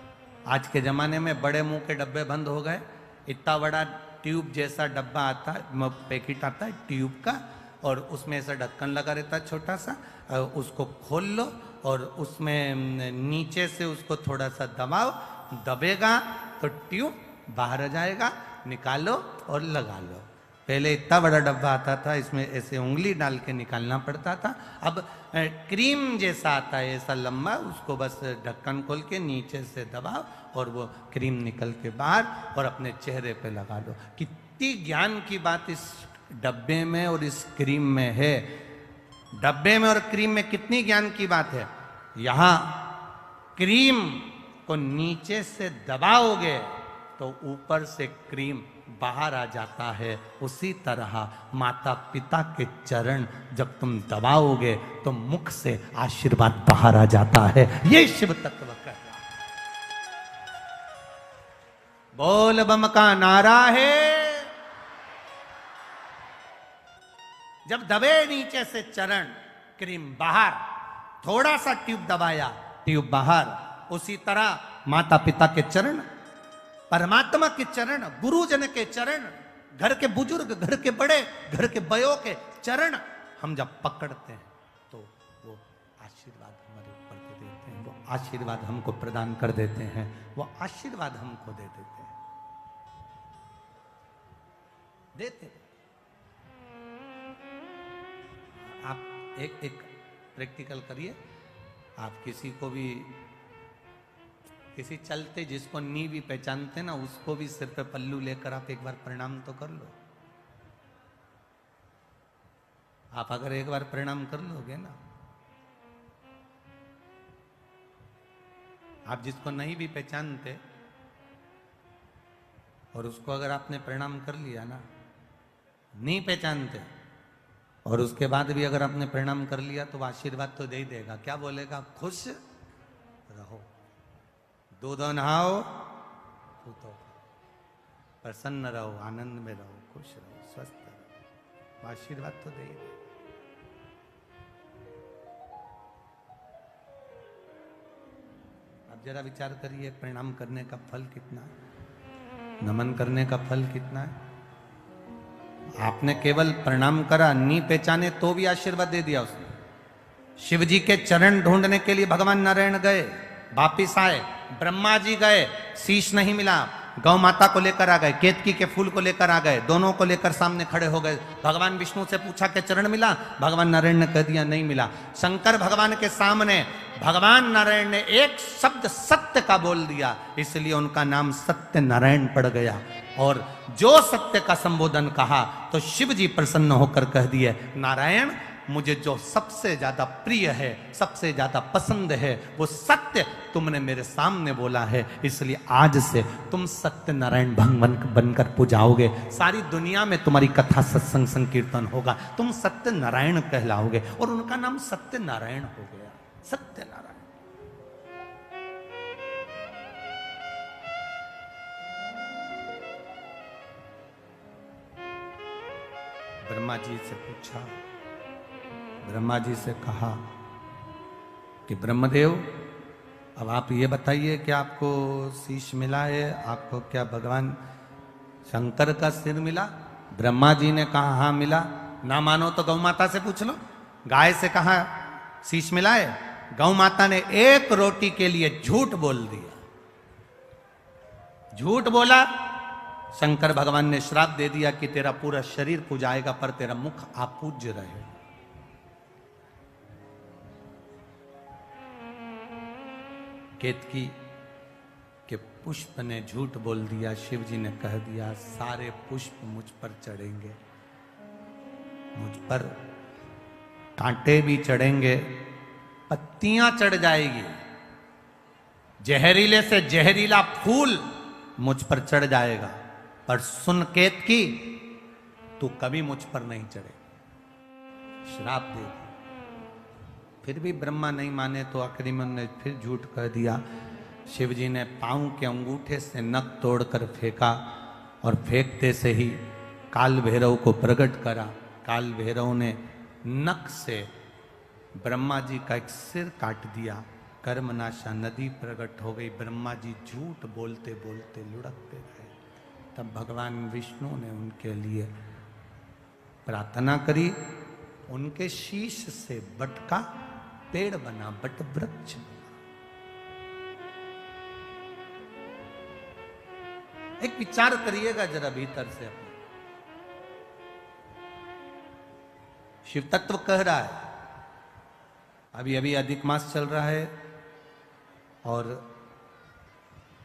आज के ज़माने में बड़े मुंह के डब्बे बंद हो गए। इतना बड़ा ट्यूब जैसा डब्बा आता है, पैकेट आता है ट्यूब का, और उसमें ऐसा ढक्कन लगा रहता है छोटा सा। उसको खोल लो और उसमें नीचे से उसको थोड़ा सा दबाओ, दबेगा तो ट्यूब बाहर आ जाएगा, निकालो और लगा लो। पहले इतना बड़ा डब्बा आता था, इसमें ऐसे उंगली डाल के निकालना पड़ता था। अब क्रीम जैसा आता है ऐसा लंबा, उसको बस ढक्कन खोल के नीचे से दबाओ और वो क्रीम निकल के बाहर और अपने चेहरे पे लगा लो। कितनी ज्ञान की बात इस डब्बे में और इस क्रीम में है। डब्बे में और क्रीम में कितनी ज्ञान की बात है। यहां क्रीम को नीचे से दबाओगे तो ऊपर से क्रीम बाहर आ जाता है। उसी तरह माता पिता के चरण जब तुम दबाओगे तो मुख से आशीर्वाद बाहर आ जाता है। ये शिव तत्व कर रहा है। बोल बम का नारा है। जब दबे नीचे से चरण, क्रीम बाहर, थोड़ा सा ट्यूब दबाया, ट्यूब बाहर। उसी तरह माता पिता के चरण, परमात्मा के चरण, गुरुजन के चरण, घर के बुजुर्ग, घर के बड़े, घर के बयों के चरण हम जब पकड़ते हैं तो वो आशीर्वाद हमारे ऊपर दे देते हैं। वो आशीर्वाद हमको प्रदान कर देते हैं। वो आशीर्वाद हमको दे देते हैं। देते हैं। आप एक प्रैक्टिकल करिए। आप किसी को भी किसी चलते जिसको नी भी पहचानते ना, उसको भी सिर पे पल्लू लेकर आप एक बार प्रणाम तो कर लो। आप अगर एक बार प्रणाम कर लोगे ना, आप जिसको नहीं भी पहचानते और उसको अगर आपने प्रणाम कर लिया ना, नहीं पहचानते और उसके बाद भी अगर आपने प्रणाम कर लिया तो आशीर्वाद तो दे ही देगा। क्या बोलेगा? खुश रहो, दूध नहाओ, तो प्रसन्न रहो, आनंद में रहो, खुश रहो, स्वस्थ रहो, आशीर्वाद तो दे ही देगा। अब जरा विचार करिए, प्रणाम करने का फल कितना है, नमन करने का फल कितना है। आपने केवल प्रणाम करा, नहीं पहचाने तो भी आशीर्वाद दे दिया उसने। शिव जी के चरण ढूंढने के लिए भगवान नारायण गए, वापिस आए, ब्रह्मा जी गए, शीश नहीं मिला, गौ माता को लेकर आ गए, केतकी के फूल को लेकर आ गए, दोनों को लेकर सामने खड़े हो गए। भगवान विष्णु से पूछा कि चरण मिला? भगवान नारायण ने कह दिया नहीं मिला। शंकर भगवान के सामने भगवान नारायण ने एक शब्द सत्य का बोल दिया, इसलिए उनका नाम सत्य नारायण पड़ गया। और जो सत्य का संबोधन कहा तो शिव जी प्रसन्न होकर कह दिए, नारायण मुझे जो सबसे ज्यादा प्रिय है, सबसे ज्यादा पसंद है, वो सत्य तुमने मेरे सामने बोला है, इसलिए आज से तुम सत्य नारायण बनकर पूजाओगे। सारी दुनिया में तुम्हारी कथा सत्संग संकीर्तन होगा, तुम सत्य नारायण कहलाओगे। और उनका नाम सत्य नारायण हो गया, सत्य नारायण। ब्रह्मा जी से पूछा, ब्रह्मा जी से कहा कि ब्रह्मदेव अब आप ये बताइए कि आपको शीश मिला है, आपको क्या भगवान शंकर का सिर मिला? ब्रह्मा जी ने कहा हाँ मिला। ना मानो तो गौ माता से पूछ लो। गाय से कहा शीश मिला है, गौ माता ने एक रोटी के लिए झूठ बोल दिया, झूठ बोला। शंकर भगवान ने श्राप दे दिया कि तेरा पूरा शरीर पूजाएगा पर तेरा मुख अपूज्य रहेगा। केतकी के पुष्प ने झूठ बोल दिया, शिव जी ने कह दिया सारे पुष्प मुझ पर चढ़ेंगे, मुझ पर कांटे भी चढ़ेंगे, पत्तियां चढ़ जाएगी, जहरीले से जहरीला फूल मुझ पर चढ़ जाएगा, पर सुन केतकी तू कभी मुझ पर नहीं चढ़े। श्राप दे दिया। फिर भी ब्रह्मा नहीं माने तो आखिरी में उन्होंने फिर झूठ कह दिया। शिव जी ने पांव के अंगूठे से नख तोड़कर फेंका और फेंकते से ही काल भैरव को प्रकट करा। काल भैरव ने नख से ब्रह्मा जी का एक सिर काट दिया। कर्मनाशा नदी प्रकट हो गई। ब्रह्मा जी झूठ बोलते बोलते लुढ़कते रहे। तब भगवान विष्णु ने उनके लिए प्रार्थना करी, उनके शीश से बट का पेड़ बना, बट वृक्ष बना। एक विचार करिएगा जरा भीतर से अपने। शिव तत्व कह रहा है, अभी अभी अधिक मास चल रहा है और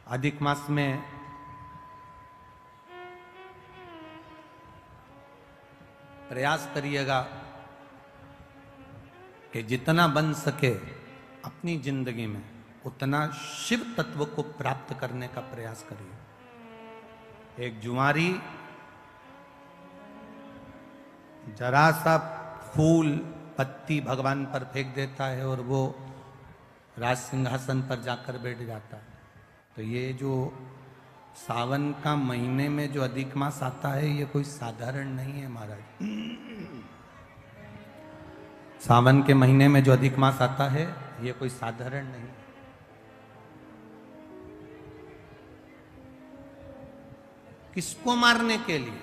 अधिक मास में प्रयास करिएगा कि जितना बन सके अपनी जिंदगी में उतना शिव तत्व को प्राप्त करने का प्रयास करिए। एक जुआरी जरा सा फूल पत्ती भगवान पर फेंक देता है और वो राज सिंहासन पर जाकर बैठ जाता है। तो ये जो सावन का महीने में जो अधिक मास आता है ये कोई साधारण नहीं है महाराज। सावन के महीने में जो अधिक मास आता है ये कोई साधारण नहीं। किसको मारने के लिए?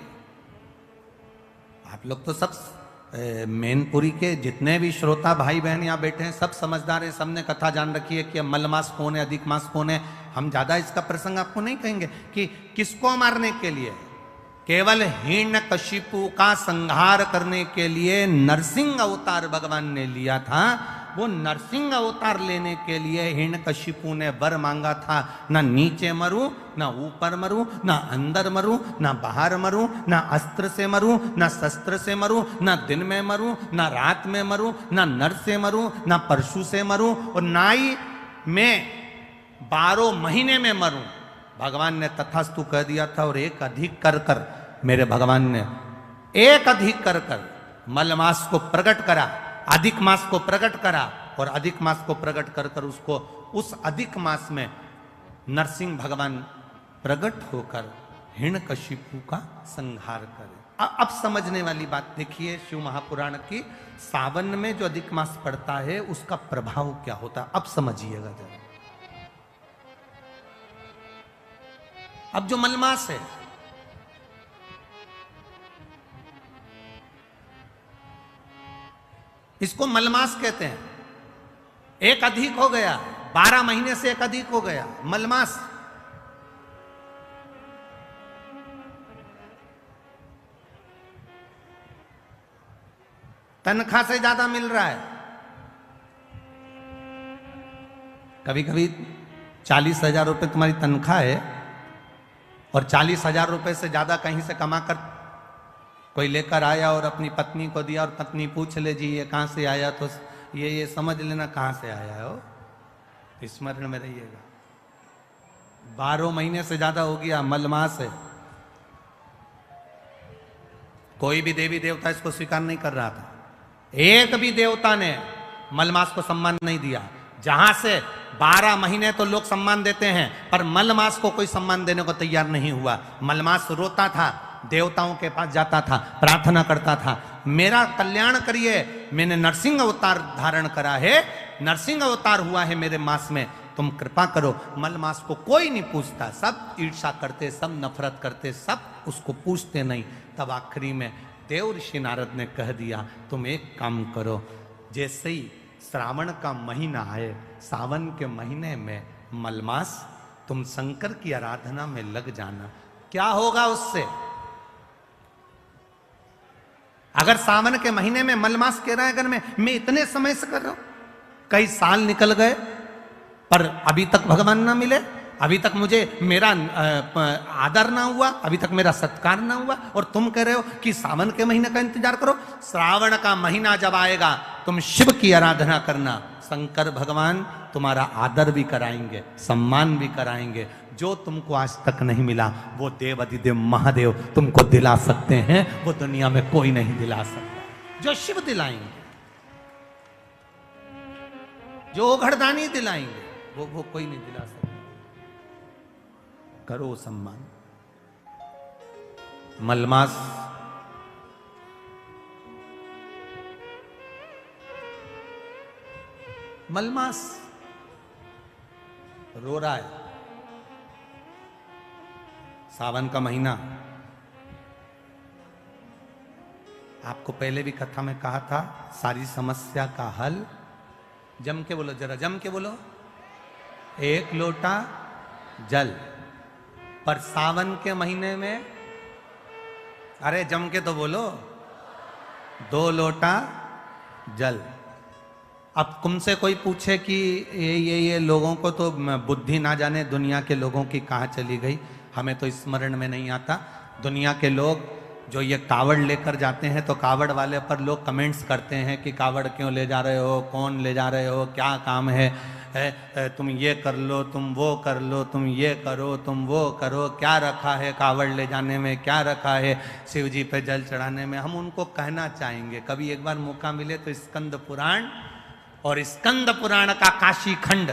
आप लोग तो सब मैनपुरी के जितने भी श्रोता भाई बहन यहाँ बैठे हैं सब समझदार हैं, सबने कथा जान रखी है कि मल मास कौन है, अधिक मास कौन है। हम ज्यादा इसका प्रसंग आपको नहीं कहेंगे कि किसको मारने के लिए। केवल हिरण्यकशिपु का संहार करने के लिए नरसिंह अवतार भगवान ने लिया था। वो नरसिंह अवतार लेने के लिए हिरण्यकशिपु ने वर मांगा था, ना नीचे मरूं, ना ऊपर मरूं, ना अंदर मरूं, ना बाहर मरूं, ना अस्त्र से मरूं, ना शस्त्र से मरूं, ना दिन में मरूं, ना रात में मरूं, ना नर से मरूं, ना परशु से मरूं, और ना ही मैं 12 महीने में मरूं। भगवान ने तथास्तु कह दिया था। और एक अधिक कर कर मेरे भगवान ने एक अधिक कर कर मलमास को प्रकट करा, अधिक मास को प्रकट करा, और अधिक मास को प्रकट कर कर उसको उस अधिक मास में नरसिंह भगवान प्रकट होकर हिरण्यकशिपु का संहार करे। अब समझने वाली बात देखिए शिव महापुराण की, सावन में जो अधिक मास पड़ता है उसका प्रभाव क्या होता है, अब समझिएगा जरा। अब जो मलमास है, इसको मलमास कहते हैं। एक अधिक हो गया, 12 महीने से एक अधिक हो गया, मलमास। तनख्वाह से ज्यादा मिल रहा है। कभी कभी 40,000 रुपए तुम्हारी तनख्वाह है और 40,000 रुपए से ज्यादा कहीं से कमा कर कोई लेकर आया और अपनी पत्नी को दिया, और पत्नी पूछ ले जी ये कहां से आया, तो ये समझ लेना कहां से आया हो, स्मरण में रहिएगा। 12 महीने से ज्यादा हो गया, मलमास है। कोई भी देवी देवता इसको स्वीकार नहीं कर रहा था। एक भी देवता ने मलमास को सम्मान नहीं दिया। जहां से 12 महीने तो लोग सम्मान देते हैं, पर मलमास को कोई सम्मान देने को तैयार नहीं हुआ। मलमास रोता था, देवताओं के पास जाता था, प्रार्थना करता था, मेरा कल्याण करिए, मैंने नरसिंह अवतार धारण करा है, नरसिंह अवतार हुआ है मेरे मास में, तुम कृपा करो। मलमास को कोई नहीं पूछता, सब ईर्ष्या करते, सब नफरत करते, सब उसको पूछते नहीं। तब आखिरी में देव ऋषि नारद ने कह दिया, तुम एक काम करो, जैसे ही श्रावण का महीना आए, सावन के महीने में मलमास, तुम शंकर की आराधना में लग जाना। क्या होगा उससे? अगर सावन के महीने में मलमास कह रहा है, अगर मैं इतने समय से कर रहा हूं, कई साल निकल गए पर अभी तक भगवान ना मिले, अभी तक मुझे मेरा आदर ना हुआ, अभी तक मेरा सत्कार ना हुआ, और तुम कह रहे हो कि सावन के महीने का इंतजार करो। श्रावण का महीना जब आएगा तुम शिव की आराधना करना, शंकर भगवान तुम्हारा आदर भी कराएंगे, सम्मान भी कराएंगे। जो तुमको आज तक नहीं मिला वो देव अधिदेव महादेव तुमको दिला सकते हैं, वो दुनिया में कोई नहीं दिला सकता। जो शिव दिलाएंगे, जो ओघड़दानी दिलाएंगे, वो कोई नहीं दिला सकता। करो सम्मान। मलमास मलमास रो रहा है। सावन का महीना, आपको पहले भी कथा में कहा था, सारी समस्या का हल, जम के बोलो जरा, जम के बोलो, 1 लोटा जल। पर सावन के महीने में, अरे जम के तो बोलो, 2 लोटा जल। अब तुमसे कोई पूछे कि ये लोगों को तो बुद्धि ना जाने दुनिया के लोगों की कहाँ चली गई, हमें तो स्मरण में नहीं आता। दुनिया के लोग जो ये कावड़ लेकर जाते हैं, तो कावड़ वाले पर लोग कमेंट्स करते हैं कि कावड़ क्यों ले जा रहे हो, कौन ले जा रहे हो, क्या काम है, तुम ये कर लो, तुम वो कर लो, तुम ये करो, तुम वो करो, क्या रखा है कावड़ ले जाने में, क्या रखा है शिव जी पे जल चढ़ाने में। हम उनको कहना चाहेंगे, कभी एक बार मौका मिले तो स्कंद पुराण और स्कंद पुराण का काशी खंड,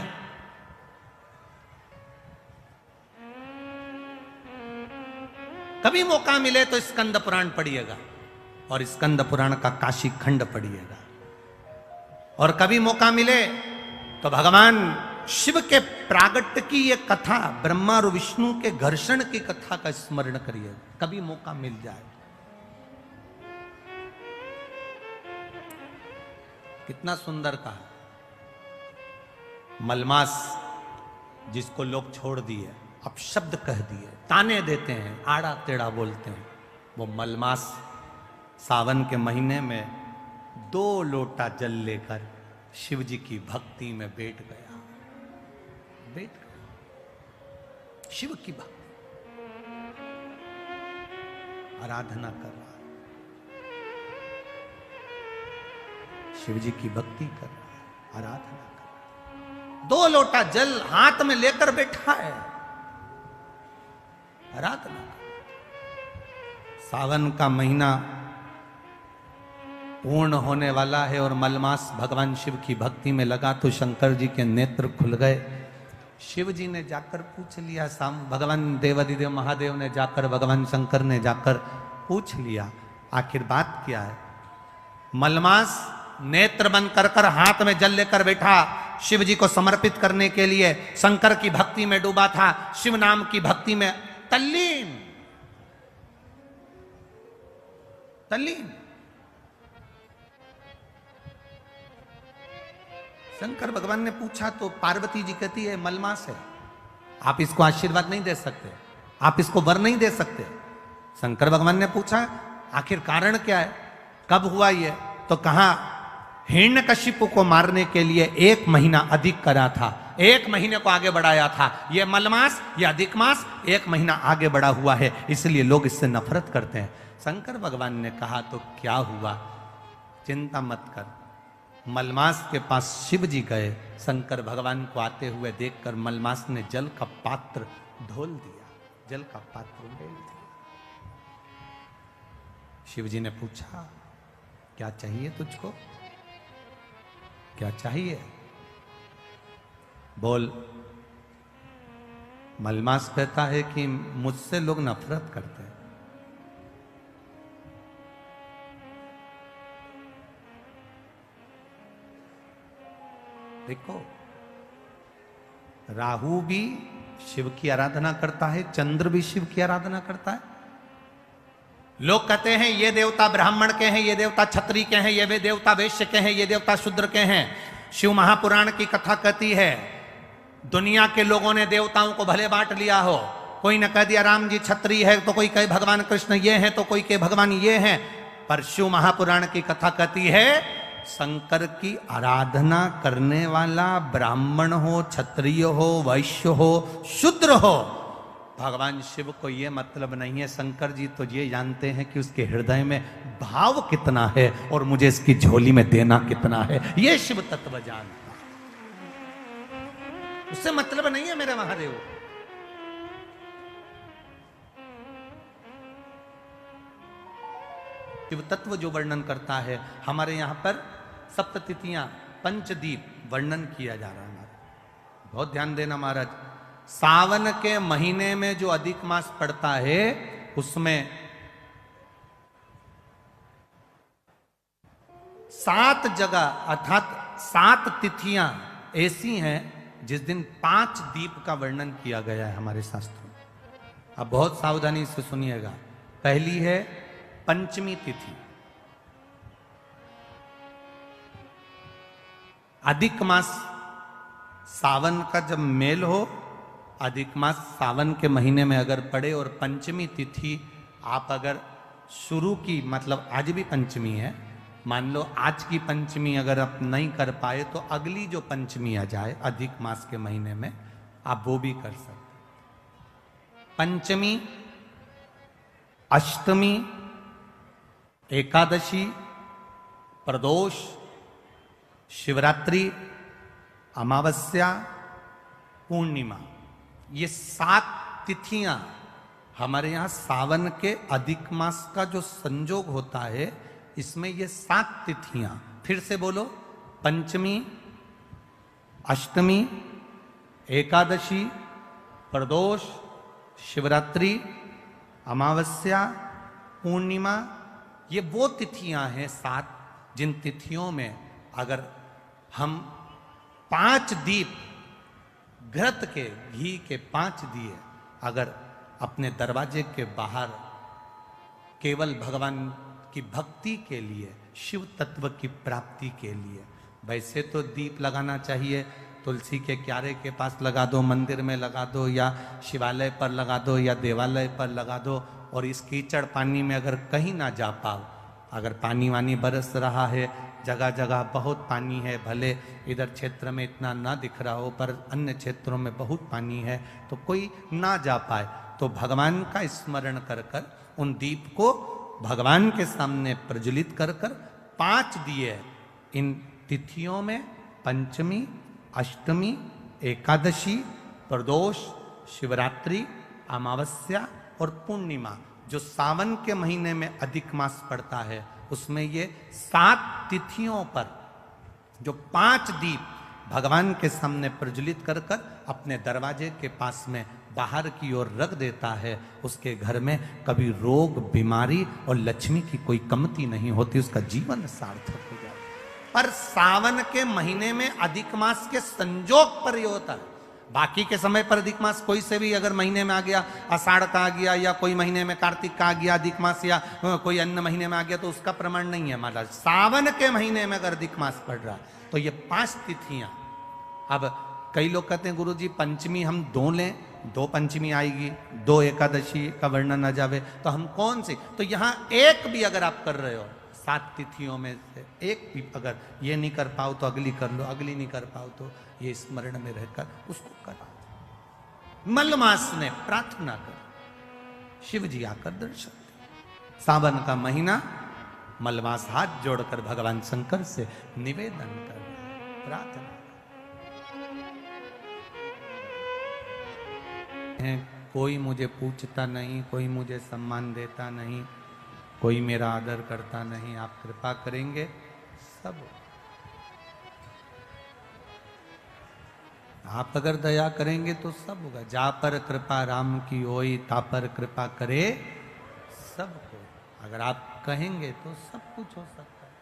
कभी मौका मिले तो स्कंद पुराण पढ़िएगा और स्कंद पुराण का काशी खंड पढ़िएगा। और कभी मौका मिले तो भगवान शिव के प्रागट्य की ये कथा, ब्रह्मा और विष्णु के घर्षण की कथा का स्मरण करिएगा, कभी मौका मिल जाए। कितना सुंदर कहा। मलमास जिसको लोग छोड़ दिए, अपशब्द कह दिए, ताने देते हैं, आड़ा टेढ़ा बोलते हैं, वो मलमास सावन के महीने में 2 लोटा जल लेकर शिव जी की भक्ति में बैठ गया, शिव की भक्ति, आराधना कर रहा है, शिव जी की भक्ति कर रहा है, आराधना कर रहा है, 2 लोटा जल हाथ में लेकर बैठा है, आराधना कर। सावन का महीना पूर्ण होने वाला है और मलमास भगवान शिव की भक्ति में लगा तो शंकर जी के नेत्र खुल गए। शिव जी ने जाकर पूछ लिया, भगवान देवाधिदेव महादेव ने जाकर, भगवान शंकर ने जाकर पूछ लिया, आखिर बात क्या है। मलमास नेत्र बंद कर हाथ में जल लेकर बैठा, शिव जी को समर्पित करने के लिए शंकर की भक्ति में डूबा था, शिव नाम की भक्ति में तल्लीन। शंकर भगवान ने पूछा तो पार्वती जी कहती है मलमास है, आप इसको आशीर्वाद नहीं दे सकते, आप इसको वर नहीं दे सकते। शंकर भगवान ने पूछा आखिर कारण क्या है, कब हुआ ये, तो कहा हिरण्यकशिपु को मारने के लिए 1 महीना अधिक करा था, 1 महीने को आगे बढ़ाया था। ये मलमास, ये अधिक मास 1 महीना आगे बढ़ा हुआ है, इसलिए लोग इससे नफरत करते हैं। शंकर भगवान ने कहा तो क्या हुआ, चिंता मत कर। मलमास के पास शिव जी गए, शंकर भगवान को आते हुए देखकर मलमास ने जल का पात्र ढोल दिया, जल का पात्र ढोल दिया। शिव जी ने पूछा क्या चाहिए तुझको, क्या चाहिए, बोल। मलमास कहता है कि मुझसे लोग नफरत करते हैं, देखो राहु भी शिव की आराधना करता है, चंद्र भी शिव की आराधना करता है। लोग कहते हैं ये देवता ब्राह्मण के हैं, ये देवता क्षत्रिय के हैं, ये वे देवता वैश्य के हैं, ये देवता शूद्र के हैं। शिव महापुराण की कथा कहती है दुनिया के लोगों ने देवताओं को भले बांट लिया हो, कोई ने कह दिया राम जी क्षत्रिय है, तो कोई कहे भगवान कृष्ण ये हैं, तो कोई कहे भगवान ये हैं। पर शिव महापुराण की कथा कहती है शंकर की आराधना करने वाला ब्राह्मण हो, क्षत्रिय हो, वैश्य हो, शूद्र हो, भगवान शिव को ये मतलब नहीं है। शंकर जी तो ये जानते हैं कि उसके हृदय में भाव कितना है और मुझे इसकी झोली में देना कितना है, ये शिव तत्व जानता है, उससे मतलब नहीं है मेरे महादेव। शिव तत्व जो वर्णन करता है, हमारे यहां पर सप्ततिथियां, पंचदीप वर्णन किया जा रहा है। बहुत ध्यान देना महाराज, सावन के महीने में जो अधिक मास पड़ता है उसमें 7 जगह अर्थात 7 तिथियां ऐसी हैं जिस दिन 5 दीप का वर्णन किया गया है हमारे शास्त्रों में। अब बहुत सावधानी से सुनिएगा। पहली है पंचमी तिथि, अधिक मास सावन का जब मेल हो, अधिक मास सावन के महीने में अगर पड़े और पंचमी तिथि आप अगर शुरू की, मतलब आज भी पंचमी है, मान लो आज की पंचमी अगर आप नहीं कर पाए तो अगली जो पंचमी आ जाए अधिक मास के महीने में आप वो भी कर सकते। पंचमी, अष्टमी, एकादशी, प्रदोष, शिवरात्रि, अमावस्या, पूर्णिमा, ये 7 तिथियां हमारे यहाँ सावन के अधिक मास का जो संजोग होता है, इसमें ये 7 तिथियां, फिर से बोलो, पंचमी, अष्टमी, एकादशी, प्रदोष, शिवरात्रि, अमावस्या, पूर्णिमा, ये वो तिथियां हैं 7 जिन तिथियों में अगर हम 5 दीप घृत के, घी के 5 दिए अगर अपने दरवाजे के बाहर केवल भगवान की भक्ति के लिए, शिव तत्व की प्राप्ति के लिए, वैसे तो दीप लगाना चाहिए, तुलसी के क्यारे के पास लगा दो, मंदिर में लगा दो, या शिवालय पर लगा दो, या देवालय पर लगा दो। और इस कीचड़ पानी में अगर कहीं ना जा पाओ, अगर पानी वानी बरस रहा है जगह जगह बहुत पानी है, भले इधर क्षेत्र में इतना ना दिख रहा हो पर अन्य क्षेत्रों में बहुत पानी है, तो कोई ना जा पाए तो भगवान का स्मरण कर कर उन दीप को भगवान के सामने प्रज्वलित कर कर 5 दिए इन तिथियों में, पंचमी, अष्टमी, एकादशी, प्रदोष, शिवरात्रि, अमावस्या और पूर्णिमा, जो सावन के महीने में अधिक मास पड़ता है, उसमें ये 7 तिथियों पर जो 5 दीप भगवान के सामने प्रज्वलित कर कर अपने दरवाजे के पास में बाहर की ओर रख देता है, उसके घर में कभी रोग, बीमारी और लक्ष्मी की कोई कमती नहीं होती, उसका जीवन सार्थक हो जाता है। पर सावन के महीने में अधिक मास के संजोग पर ये होता है। बाकी के समय पर अधिक मास कोई से भी अगर महीने में आ गया, आषाढ़ का आ गया या कोई महीने में कार्तिक का आ गया अधिक मास, या कोई अन्य महीने में आ गया, तो उसका प्रमाण नहीं है महाराज। सावन के महीने में अगर अधिक मास पड़ रहा तो ये 5 तिथियां। अब कई लोग कहते हैं गुरुजी पंचमी हम 2 लें, 2 पंचमी आएगी, 2 एकादशी का वर्णन आ जावे, तो हम कौन सी? तो यहां एक भी अगर आप कर रहे हो 7 तिथियों में से एक भी अगर ये नहीं कर पाओ तो अगली कर लो, अगली नहीं कर पाओ तो ये स्मरण में रहकर उसको करा। मल मास में प्रार्थना कर, शिव जी आकर दर्शन दे। सावन का महीना, मलमास हाथ जोड़कर भगवान शंकर से निवेदन कर, प्रार्थना है। कोई मुझे पूछता नहीं, कोई मुझे सम्मान देता नहीं, कोई मेरा आदर करता नहीं, आप कृपा करेंगे सब। आप अगर दया करेंगे तो सब होगा। जा पर कृपा राम की होई, ता पर कृपा करे सब को। अगर आप कहेंगे तो सब कुछ हो सकता है।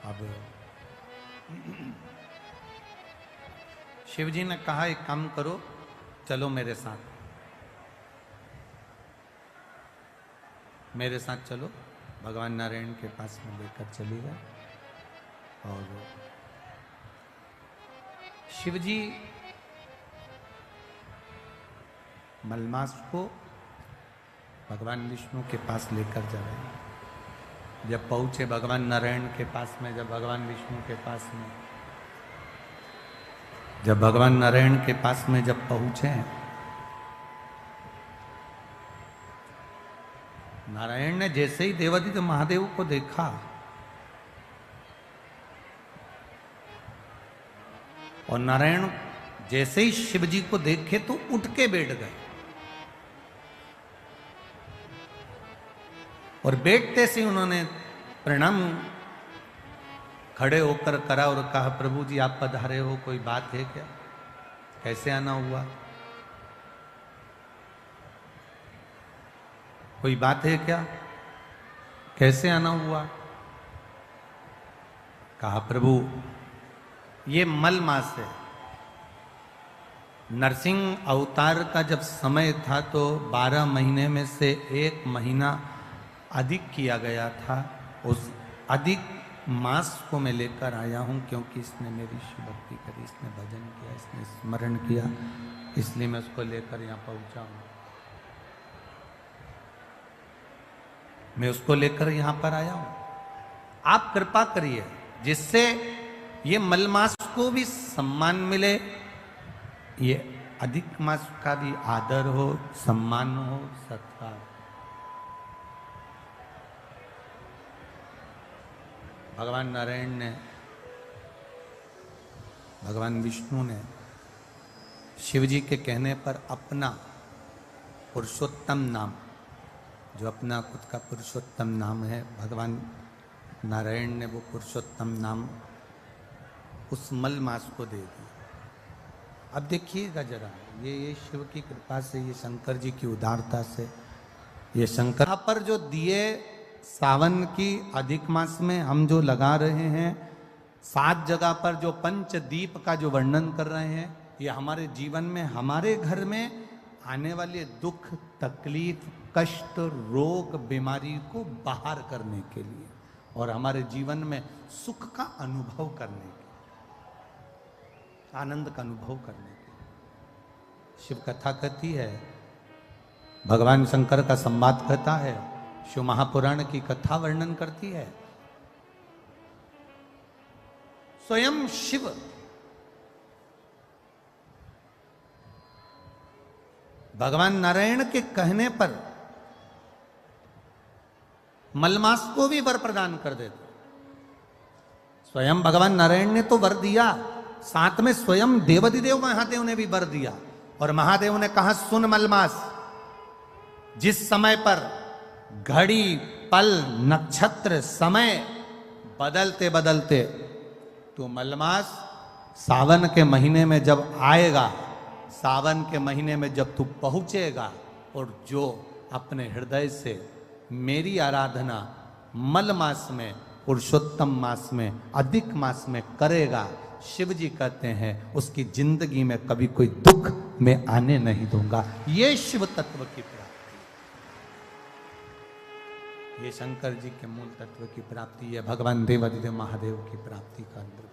अब शिव जी ने कहा एक काम करो, चलो मेरे साथ, मेरे साथ चलो। भगवान नारायण के पास में लेकर चली गए और शिव जी मलमास को भगवान विष्णु के पास लेकर जा रहे हैं। जब पहुंचे भगवान नारायण के पास में, जब भगवान विष्णु के पास में, जब भगवान नारायण के पास में जब पहुंचे, नारायण ने जैसे ही देवादित्य महादेव को देखा, और नारायण जैसे ही शिव जी को देखे तो उठ के बैठ गए, और बैठते से उन्होंने प्रणाम खड़े होकर करा और कहा, प्रभु जी आप पधारे हो, कोई बात है क्या? कैसे आना हुआ? कोई बात है क्या? कैसे आना हुआ? कहा प्रभु ये मल मास है। नरसिंह अवतार का जब समय था तो 12 महीने में से 1 महीना अधिक किया गया था। उस अधिक मास को मैं लेकर आया हूं क्योंकि इसने मेरी शिव भक्ति करी, इसने भजन किया, इसने स्मरण किया, इसलिए मैं उसको लेकर यहाँ पहुंचा हूं। मैं उसको लेकर यहां पर आया हूं। आप कृपा करिए जिससे ये मल मास को भी सम्मान मिले, ये अधिक मास का भी आदर हो, सम्मान हो, सत्कार। भगवान नारायण ने, भगवान विष्णु ने शिव जी के कहने पर अपना पुरुषोत्तम नाम, जो अपना खुद का पुरुषोत्तम नाम है, भगवान नारायण ने वो पुरुषोत्तम नाम उस मल मास को दे दिया। अब देखिएगा जरा, ये शिव की कृपा से, ये शंकर जी की उदारता से, ये शंकर यहाँ पर जो दिए सावन की अधिक मास में हम जो लगा रहे हैं, 7 जगह पर जो पंचदीप का जो वर्णन कर रहे हैं, ये हमारे जीवन में, हमारे घर में आने वाले दुख, तकलीफ, कष्ट, रोग, बीमारी को बाहर करने के लिए और हमारे जीवन में सुख का अनुभव करने के, आनंद का अनुभव करने के लिए। शिव कथा कहती है, भगवान शंकर का संवाद कहता है शिव महापुराण की कथा वर्णन करती है। स्वयं शिव भगवान नारायण के कहने पर मलमास को भी वर प्रदान कर देते। स्वयं भगवान नारायण ने तो वर दिया, साथ में स्वयं देवाधिदेव महादेव ने भी वर दिया। और महादेव ने कहा, सुन मलमास, जिस समय पर घड़ी पल नक्षत्र समय बदलते बदलते तो मलमास सावन के महीने में जब आएगा, सावन के महीने में जब तू पहुंचेगा और जो अपने हृदय से मेरी आराधना मल मास में, पुरुषोत्तम मास में, अधिक मास में करेगा, शिव जी कहते हैं उसकी जिंदगी में कभी कोई दुख मैं आने नहीं दूंगा। ये शिव तत्व की प्राप्ति, ये शंकर जी के मूल तत्व की प्राप्ति है, भगवान देवाधिदेव महादेव की प्राप्ति का अंदर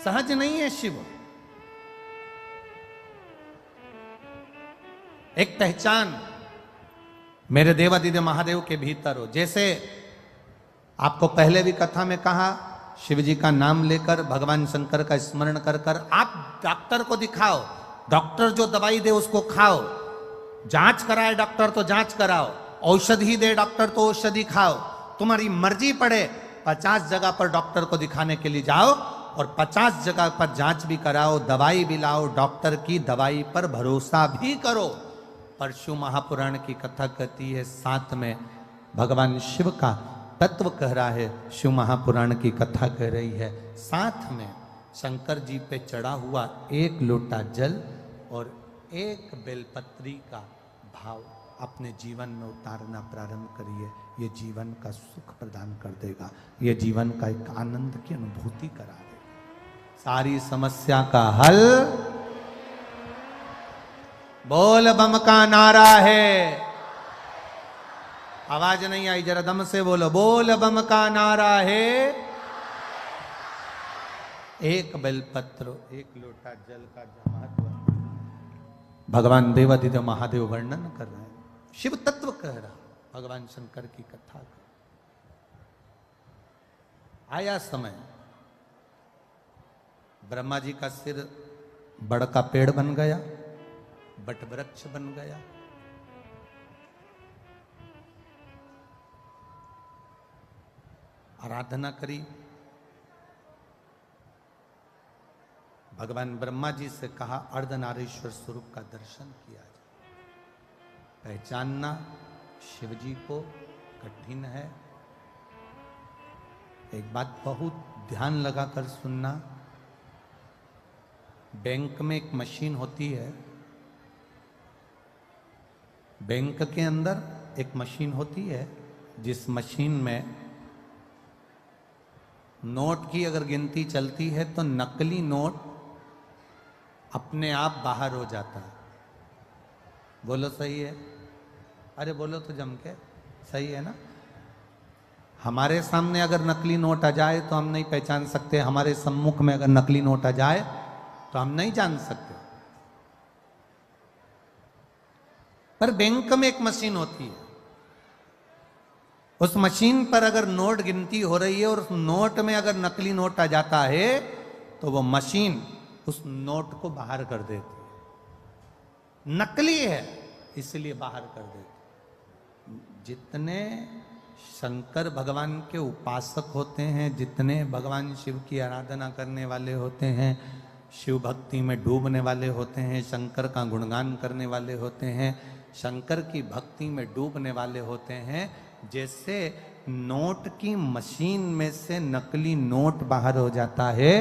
सहज नहीं है। शिव एक पहचान मेरे देवाधिदेव महादेव के भीतर हो। जैसे आपको पहले भी कथा में कहा, शिव जी का नाम लेकर, भगवान शंकर का स्मरण कर कर आप डॉक्टर को दिखाओ, डॉक्टर जो दवाई दे उसको खाओ, जांच कराए डॉक्टर तो जांच कराओ, औषधि दे डॉक्टर तो औषधि खाओ, तुम्हारी मर्जी पड़े 50 जगह पर डॉक्टर को दिखाने के लिए जाओ और 50 जगह पर जांच भी कराओ, दवाई भी लाओ, डॉक्टर की दवाई पर भरोसा भी करो। पर शिव महापुराण की कथा कहती है, साथ में भगवान शिव का तत्व कह रहा है, शिव महापुराण की कथा कह रही है, साथ में शंकर जी पे चढ़ा हुआ एक लोटा जल और एक बेलपत्री का भाव अपने जीवन में उतारना प्रारंभ करिए। ये जीवन का सुख प्रदान कर देगा, ये जीवन का एक आनंद की अनुभूति करा देगा, सारी समस्या का हल बोल बम का नारा है। आवाज नहीं आई, जरा दम से बोलो, बोल बम का नारा है। एक बेलपत्र, एक लोटा जल का महत्व भगवान देवाधिदेव महादेव वर्णन कर रहे हैं, शिव तत्व कह रहा, भगवान शंकर की कथा का आया समय, ब्रह्मा जी का सिर बड़ का पेड़ बन गया, बट वृक्ष बन गया। आराधना करी, भगवान ब्रह्मा जी से कहा अर्धनारीश्वर स्वरूप का दर्शन किया जाए। पहचानना शिव जी को कठिन है। एक बात बहुत ध्यान लगाकर सुनना, बैंक में एक मशीन होती है, बैंक के अंदर एक मशीन होती है, जिस मशीन में नोट की अगर गिनती चलती है तो नकली नोट अपने आप बाहर हो जाता है। बोलो सही है? अरे बोलो तो जम के, सही है ना? हमारे सामने अगर नकली नोट आ जाए तो हम नहीं पहचान सकते, हमारे सम्मुख में अगर नकली नोट आ जाए तो हम नहीं जान सकते। पर बैंक में एक मशीन होती है, उस मशीन पर अगर नोट गिनती हो रही है और उस नोट में अगर नकली नोट आ जाता है तो वो मशीन उस नोट को बाहर कर देती है। नकली है इसलिए बाहर कर देती। जितने शंकर भगवान के उपासक होते हैं, जितने भगवान शिव की आराधना करने वाले होते हैं, शिव भक्ति में डूबने वाले होते हैं, शंकर का गुणगान करने वाले होते हैं, शंकर की भक्ति में डूबने वाले होते हैं, जैसे नोट की मशीन में से नकली नोट बाहर हो जाता है,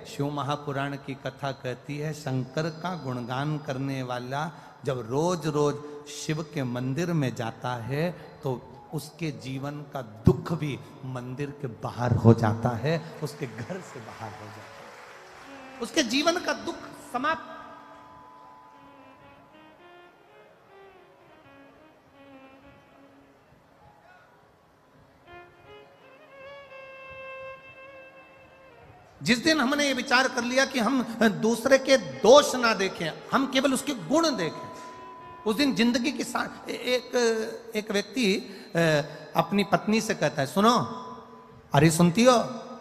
शिव महापुराण की कथा कहती है शंकर का गुणगान करने वाला जब रोज रोज शिव के मंदिर में जाता है तो उसके जीवन का दुख भी मंदिर के बाहर हो जाता है, उसके घर से बाहर हो जाता है, उसके जीवन का दुख समाप्त। जिस दिन हमने ये विचार कर लिया कि हम दूसरे के दोष ना देखें, हम केवल उसके गुण देखें, उस दिन जिंदगी की एक व्यक्ति अपनी पत्नी से कहता है, सुनो, अरे सुनती हो?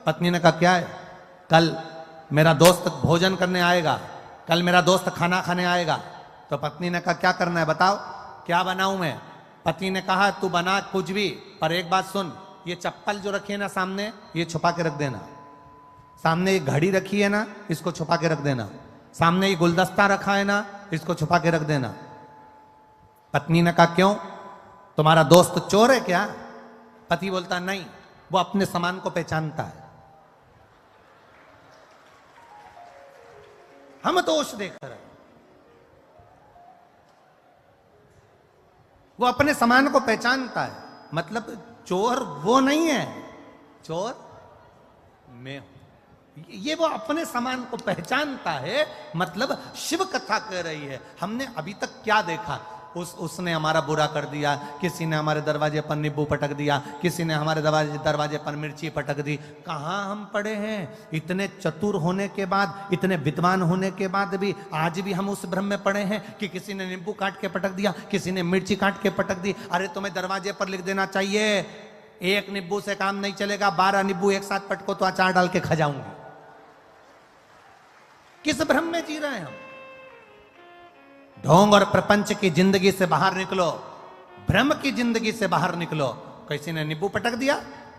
पत्नी ने कहा, क्या है? कल मेरा दोस्त भोजन करने आएगा, कल मेरा दोस्त खाना खाने आएगा। तो पत्नी ने कहा, क्या करना है बताओ, क्या बनाऊं मैं? पति ने कहा, तू बना कुछ भी, पर एक बात सुन, ये चप्पल जो रखी है ना सामने, ये छुपा के रख देना। सामने ये घड़ी रखी है ना, इसको छुपा के रख देना। सामने ये गुलदस्ता रखा है ना, इसको छुपा के रख देना। पत्नी ने कहा, क्यों, तुम्हारा दोस्त चोर है क्या? पति बोलता, नहीं, वो अपने सामान को पहचानता है। हम दोष देख रहे हैं, वो अपने सामान को पहचानता है। मतलब चोर वो नहीं है, चोर मैं हूं। ये वो अपने सामान को पहचानता है। मतलब शिव कथा कह रही है, हमने अभी तक क्या देखा? उसने हमारा बुरा कर दिया, किसी ने हमारे दरवाजे पर नींबू पटक दिया, किसी ने हमारे दरवाजे पर मिर्ची पटक दी। कहाँ हम पड़े हैं? इतने चतुर होने के बाद, इतने विद्वान होने के बाद भी आज भी हम उस भ्रम में पड़े हैं कि किसी ने नींबू काट के पटक दिया, किसी ने मिर्ची काट के पटक दी। अरे तुम्हें दरवाजे पर लिख देना चाहिए, एक नींबू से काम नहीं चलेगा, 12 नींबू एक साथ पटको तो अचार डाल के खा जाऊंगी। किस भ्रम में जी रहे हैं हम? ढोंग और प्रपंच की जिंदगी से बाहर निकलो, भ्रम की जिंदगी से बाहर निकलो। किसी ने नींबू पटक दिया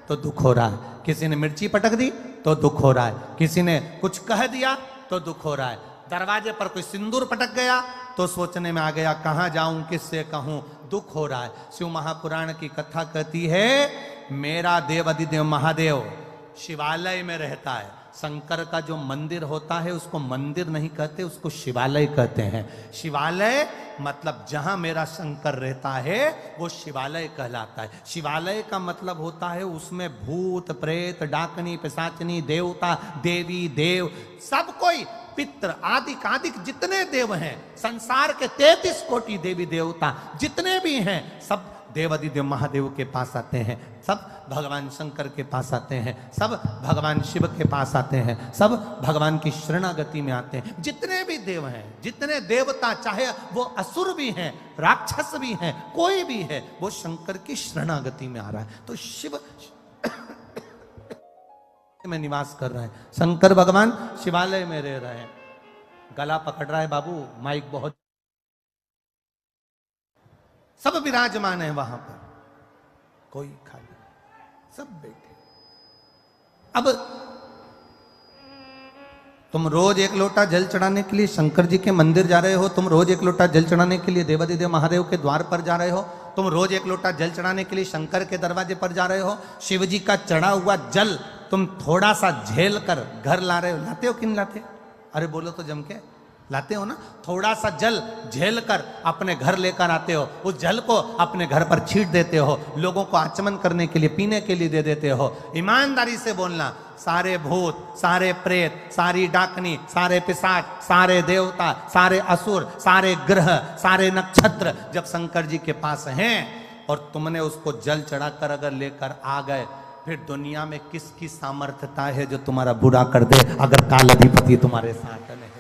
तो दुख हो रहा है, किसी ने मिर्ची पटक दी तो दुख हो रहा है, किसी ने कुछ कह दिया तो दुख हो रहा है। दरवाजे पर कोई सिंदूर पटक गया तो सोचने में आ गया, कहां जाऊं, किससे कहूं, दुख हो रहा है। शिव महापुराण की कथा कहती है, मेरा देव अधिदेव महादेव शिवालय में रहता है। शंकर का जो मंदिर होता है उसको मंदिर नहीं कहते, उसको शिवालय कहते हैं। शिवालय मतलब जहां मेरा शंकर रहता है वो शिवालय कहलाता है। शिवालय का मतलब होता है उसमें भूत प्रेत डाकनी पिशाचनी देवता देवी देव सब कोई, पितृ आदिक आदिक जितने देव हैं संसार के 33 कोटि देवी देवता जितने भी हैं सब देवादिदेव महादेव के पास आते हैं, सब भगवान शंकर के पास आते हैं, सब भगवान शिव के पास आते हैं, सब भगवान की शरणागति में आते हैं। जितने भी देव हैं, जितने देवता, चाहे वो असुर भी हैं, राक्षस भी हैं, कोई भी है, वो शंकर की शरणागति में आ रहा है। तो शिव में निवास कर रहे हैं, शंकर भगवान शिवालय में रह रहे हैं। गला पकड़ रहा है बाबू, माइक बहुत, सब विराजमान है वहां पर, कोई खाली, सब बैठे। अब तुम रोज एक लोटा जल चढ़ाने के लिए शंकर जी के मंदिर जा रहे हो, तुम रोज एक लोटा जल चढ़ाने के लिए देवादिदेव महादेव के द्वार पर जा रहे हो, तुम रोज एक लोटा जल चढ़ाने के लिए शंकर के दरवाजे पर जा रहे हो। शिव जी का चढ़ा हुआ जल तुम थोड़ा सा झेल कर घर ला रहे हो, लाते हो कि नहीं लाते? अरे बोलो तो जम के, लाते हो ना? थोड़ा सा जल झेल कर अपने घर लेकर आते हो, उस जल को अपने घर पर छींट देते हो, लोगों को आचमन करने के लिए, पीने के लिए दे देते हो। ईमानदारी से बोलना, सारे भूत, सारे प्रेत, सारी डाकनी, सारे पिशाच, सारे देवता, सारे असुर, सारे ग्रह, सारे नक्षत्र जब शंकर जी के पास हैं और तुमने उसको जल चढ़ाकर अगर लेकर आ गए, फिर दुनिया में किसकी सामर्थ्यता है जो तुम्हारा बुरा कर दे, अगर काल अधिपति तुम्हारे साथ नहीं।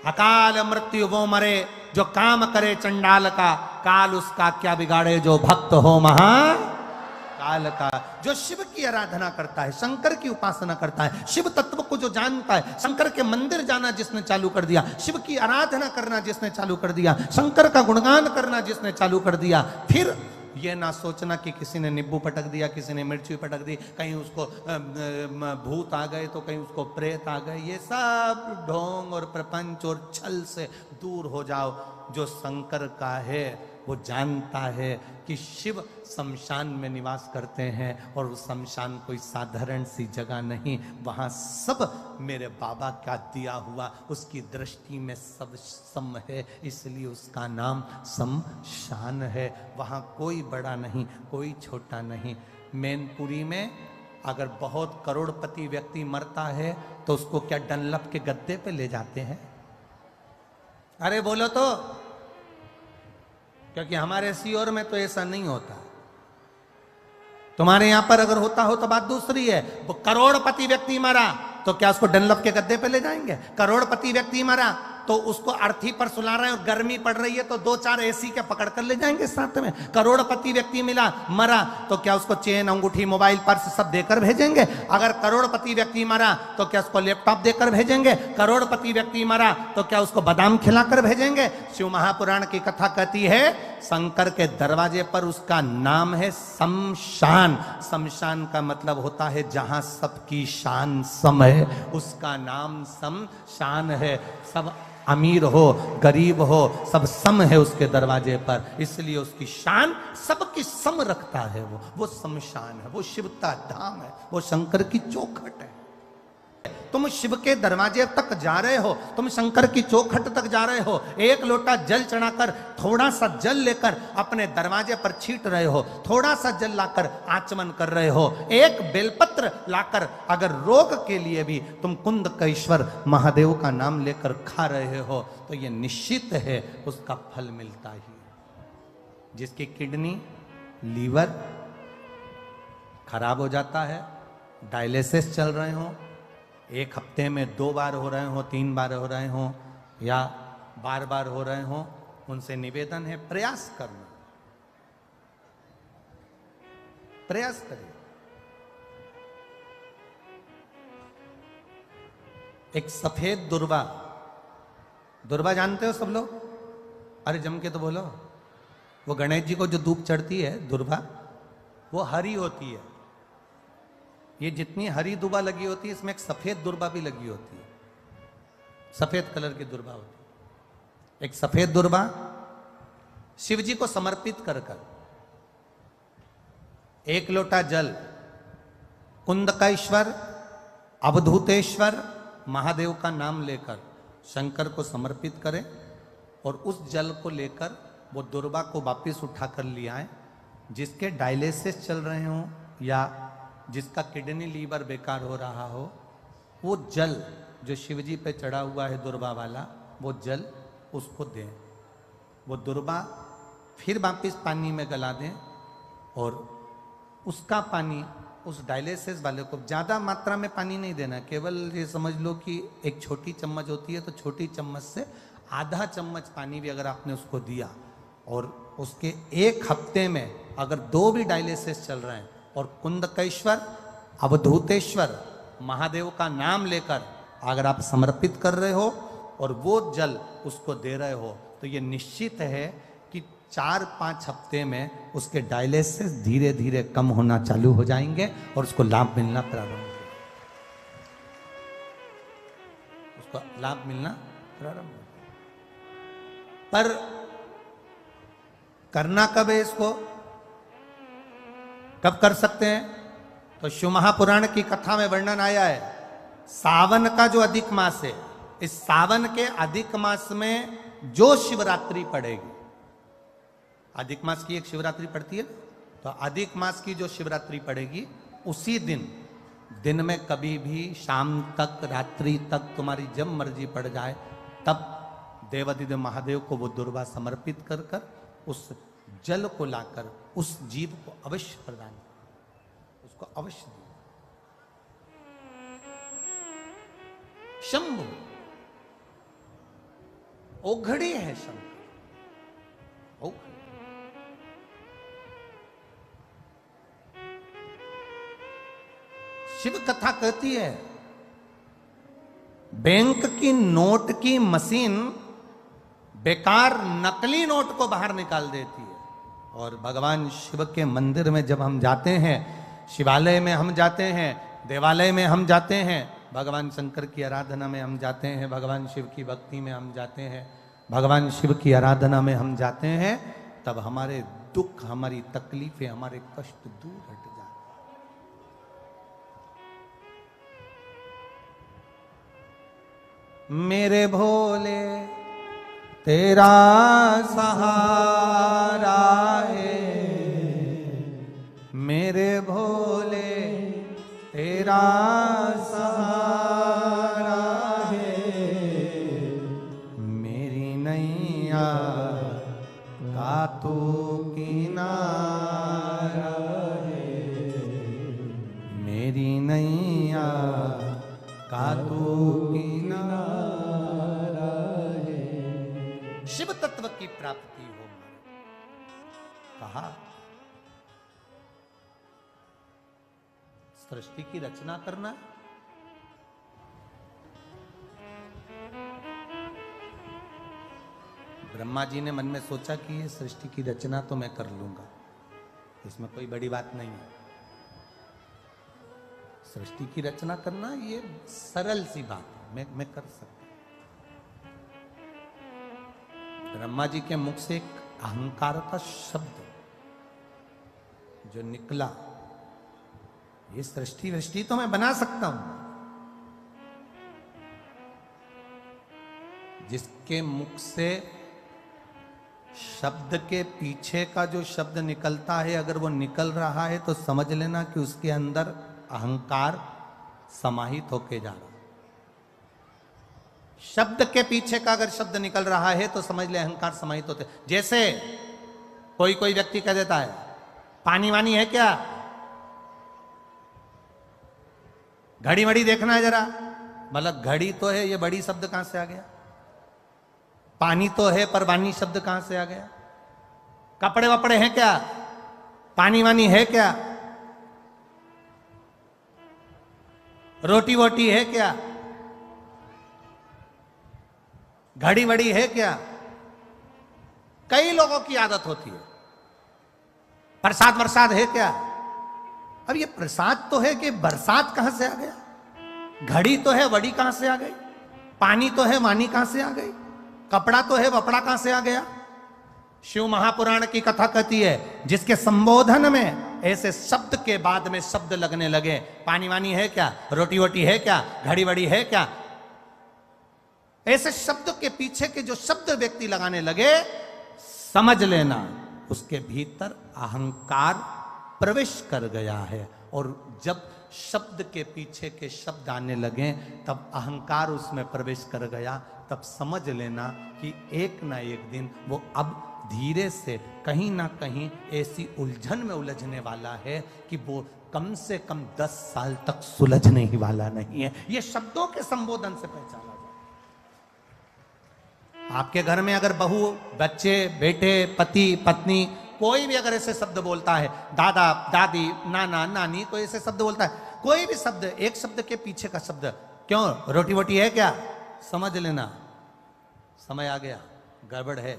अकाल मृत्यु वो मरे जो काम करे चंडाल का, काल उसका क्या बिगाड़े जो भक्त हो महा काल का। जो शिव की आराधना करता है, शंकर की उपासना करता है, शिव तत्व को जो जानता है, शंकर के मंदिर जाना जिसने चालू कर दिया, शिव की आराधना करना जिसने चालू कर दिया, शंकर का गुणगान करना जिसने चालू कर दिया, फिर ये ना सोचना कि किसी ने नींबू पटक दिया, किसी ने मिर्ची पटक दी, कहीं उसको भूत आ गए तो कहीं उसको प्रेत आ गए। ये सब ढोंग और प्रपंच और छल से दूर हो जाओ। जो शंकर का है वो जानता है कि शिव शमशान में निवास करते हैं और वो शमशान कोई साधारण सी जगह नहीं, वहाँ सब मेरे बाबा का दिया हुआ, उसकी दृष्टि में सब सम है, इसलिए उसका नाम शमशान है। वहाँ कोई बड़ा नहीं, कोई छोटा नहीं। मैनपुरी में अगर बहुत करोड़पति व्यक्ति मरता है तो उसको क्या डनलप के गद्दे पे ले जाते हैं? अरे बोलो तो, क्योंकि हमारे सीओर में तो ऐसा नहीं होता। तुम्हारे यहां पर अगर होता हो तो बात दूसरी है। वो करोड़पति व्यक्ति मरा तो क्या उसको डनलप के गद्दे पे ले जाएंगे? करोड़पति व्यक्ति मरा तो उसको अर्थी पर सुला रहे हैं और गर्मी पड़ रही है तो 2-4 एसी के पकड़ कर ले जाएंगे साथ में। करोड़पति व्यक्ति मिला, मरा, तो क्या उसको चेन, अंगूठी, मोबाइल, पर्स सब देकर भेजेंगे? अगर करोड़पति व्यक्ति मरा तो क्या उसको लैपटॉप देकर भेजेंगे? करोड़पति व्यक्ति मरा तो क्या उसको बादाम खिलाकर भेजेंगे? शिव महापुराण की कथा कहती है शंकर के दरवाजे पर उसका नाम है शमशान। शमशान का मतलब होता है जहां सबकी शान सम है, उसका नाम शमशान है। सब अमीर हो गरीब हो सब सम है उसके दरवाजे पर, इसलिए उसकी शान सबकी सम रखता है। वो शमशान है, वो शिव का धाम है, वो शंकर की चौखट है। तुम शिव के दरवाजे तक जा रहे हो, तुम शंकर की चौखट तक जा रहे हो, एक लोटा जल चढ़ाकर, थोड़ा सा जल लेकर अपने दरवाजे पर छींट रहे हो, थोड़ा सा जल लाकर आचमन कर रहे हो, एक बेलपत्र लाकर अगर रोग के लिए भी तुम कुंदकेश्वर महादेव का नाम लेकर खा रहे हो तो यह निश्चित है उसका फल मिलता ही। जिसकी किडनी, लीवर खराब हो जाता है, डायलिसिस चल रहे हो, एक हफ्ते में 2 बार हो रहे हो, 3 बार हो रहे हो या बार बार हो रहे हो, उनसे निवेदन है प्रयास करना, प्रयास करिए। एक सफेद दुर्वा, दुर्वा जानते हो सब लोग? अरे जम के तो बोलो। वो गणेश जी को जो धूप चढ़ती है दुर्वा, वो हरी होती है। ये जितनी हरी दुर्वा लगी होती है इसमें एक सफेद दुर्वा भी लगी होती है, सफेद कलर की दुर्वा होती है। एक सफेद दुर्वा शिव जी को समर्पित कर कर, एक लोटा जल कुंदकेश्वर, अवधूतेश्वर महादेव का नाम लेकर शंकर को समर्पित करें और उस जल को लेकर वो दुर्वा को वापिस उठाकर ले आए। जिसके डायलिसिस चल रहे हों या जिसका किडनी लीवर बेकार हो रहा हो, वो जल जो शिवजी पे चढ़ा हुआ है दुर्वा वाला, वो जल उसको दें। वो दुर्वा फिर वापिस पानी में गला दें और उसका पानी उस डायलिसिस वाले को, ज़्यादा मात्रा में पानी नहीं देना, केवल ये समझ लो कि एक छोटी चम्मच होती है तो छोटी चम्मच से आधा चम्मच पानी भी अगर आपने उसको दिया और उसके 1 हफ्ते में अगर 2 भी डायलिसिस चल रहे हैं और कुंदकेश्वर, अवधूतेश्वर महादेव का नाम लेकर अगर आप समर्पित कर रहे हो और वो जल उसको दे रहे हो तो ये निश्चित है कि 4-5 हफ्ते में उसके डायलिसिस धीरे धीरे कम होना चालू हो जाएंगे और उसको लाभ मिलना प्रारंभ होगा, उसको लाभ मिलना प्रारंभ होगा। पर करना कब है इसको, कब कर सकते हैं? तो शिव महापुराण की कथा में वर्णन आया है, सावन का जो अधिक मास है, इस सावन के अधिक मास में जो शिवरात्रि पड़ेगी, अधिक मास की एक शिवरात्रि पड़ती है, तो अधिक मास की जो शिवरात्रि पड़ेगी उसी दिन में कभी भी शाम तक, रात्रि तक तुम्हारी जब मर्जी पड़ जाए, तब देवाधिदेव महादेव को वो दुर्वा समर्पित कर कर उस जल को लाकर उस जीव को अवश्य प्रदान, उसको अवश्य दे। शंभु ओघड़ी है, शंभु ओघड़ी। शिव कथा कहती है बैंक की नोट की मशीन बेकार नकली नोट को बाहर निकाल देती है, और भगवान शिव के मंदिर में जब हम जाते हैं, शिवालय में हम जाते हैं, देवालय में हम जाते हैं, भगवान शंकर की आराधना में हम जाते हैं, भगवान शिव की भक्ति में हम जाते हैं, भगवान शिव की आराधना में हम जाते हैं, तब हमारे दुख, हमारी तकलीफें, हमारे कष्ट दूर हट जाते हैं। मेरे भोले तेरा सहारा है, मेरे भोले तेरा सहारा है, मेरी नैया का तू किनारा है, मेरी नैया का तू किनारा है। तत्व की प्राप्ति हो। कहा सृष्टि की रचना करना, ब्रह्मा जी ने मन में सोचा कि ये सृष्टि की रचना तो मैं कर लूंगा, इसमें कोई बड़ी बात नहीं है। सृष्टि की रचना करना ये सरल सी बात है, मैं कर सकता हूं। ब्रह्मा जी के मुख से एक अहंकार का शब्द जो निकला, ये सृष्टि तो मैं बना सकता हूं। जिसके मुख से शब्द के पीछे का जो शब्द निकलता है, अगर वो निकल रहा है तो समझ लेना कि उसके अंदर अहंकार समाहित होके जा रहा है। शब्द के पीछे का अगर शब्द निकल रहा है तो समझ ले अहंकार समाहित होते। जैसे कोई व्यक्ति कह देता है पानी वानी है क्या, घड़ी वड़ी देखना है जरा, मतलब घड़ी तो है, ये बड़ी शब्द कहां से आ गया। पानी तो है पर वानी शब्द कहां से आ गया। कपड़े वपड़े हैं क्या, पानी वानी है क्या, रोटी वोटी है क्या, घड़ी वड़ी है क्या। कई लोगों की आदत होती है प्रसाद वरसाद है क्या। अब ये प्रसाद तो है कि बरसात कहां से आ गया, घड़ी तो है वड़ी कहां से आ गई, पानी तो है वानी कहां से आ गई, कपड़ा तो है वपड़ा कहां से आ गया। शिव महापुराण की कथा कहती है जिसके संबोधन में ऐसे शब्द के बाद में शब्द लगने लगे, पानी वानी है क्या, रोटी वोटी है क्या, घड़ी वड़ी है क्या, ऐसे शब्द के पीछे के जो शब्द व्यक्ति लगाने लगे, समझ लेना उसके भीतर अहंकार प्रवेश कर गया है। और जब शब्द के पीछे के शब्द आने लगे तब अहंकार उसमें प्रवेश कर गया, तब समझ लेना कि एक ना एक दिन वो अब धीरे से कहीं ना कहीं ऐसी उलझन में उलझने वाला है कि वो कम से कम 10 साल तक सुलझने ही वाला नहीं है। ये शब्दों के संबोधन से पहचाना जाए। आपके घर में अगर बहू, बच्चे, बेटे, पति, पत्नी, कोई भी अगर ऐसे शब्द बोलता है, दादा, दादी, नाना, नानी, कोई ऐसे शब्द बोलता है, कोई भी शब्द, एक शब्द के पीछे का शब्द, क्यों रोटी वोटी है क्या, समझ लेना समय आ गया, गड़बड़ है,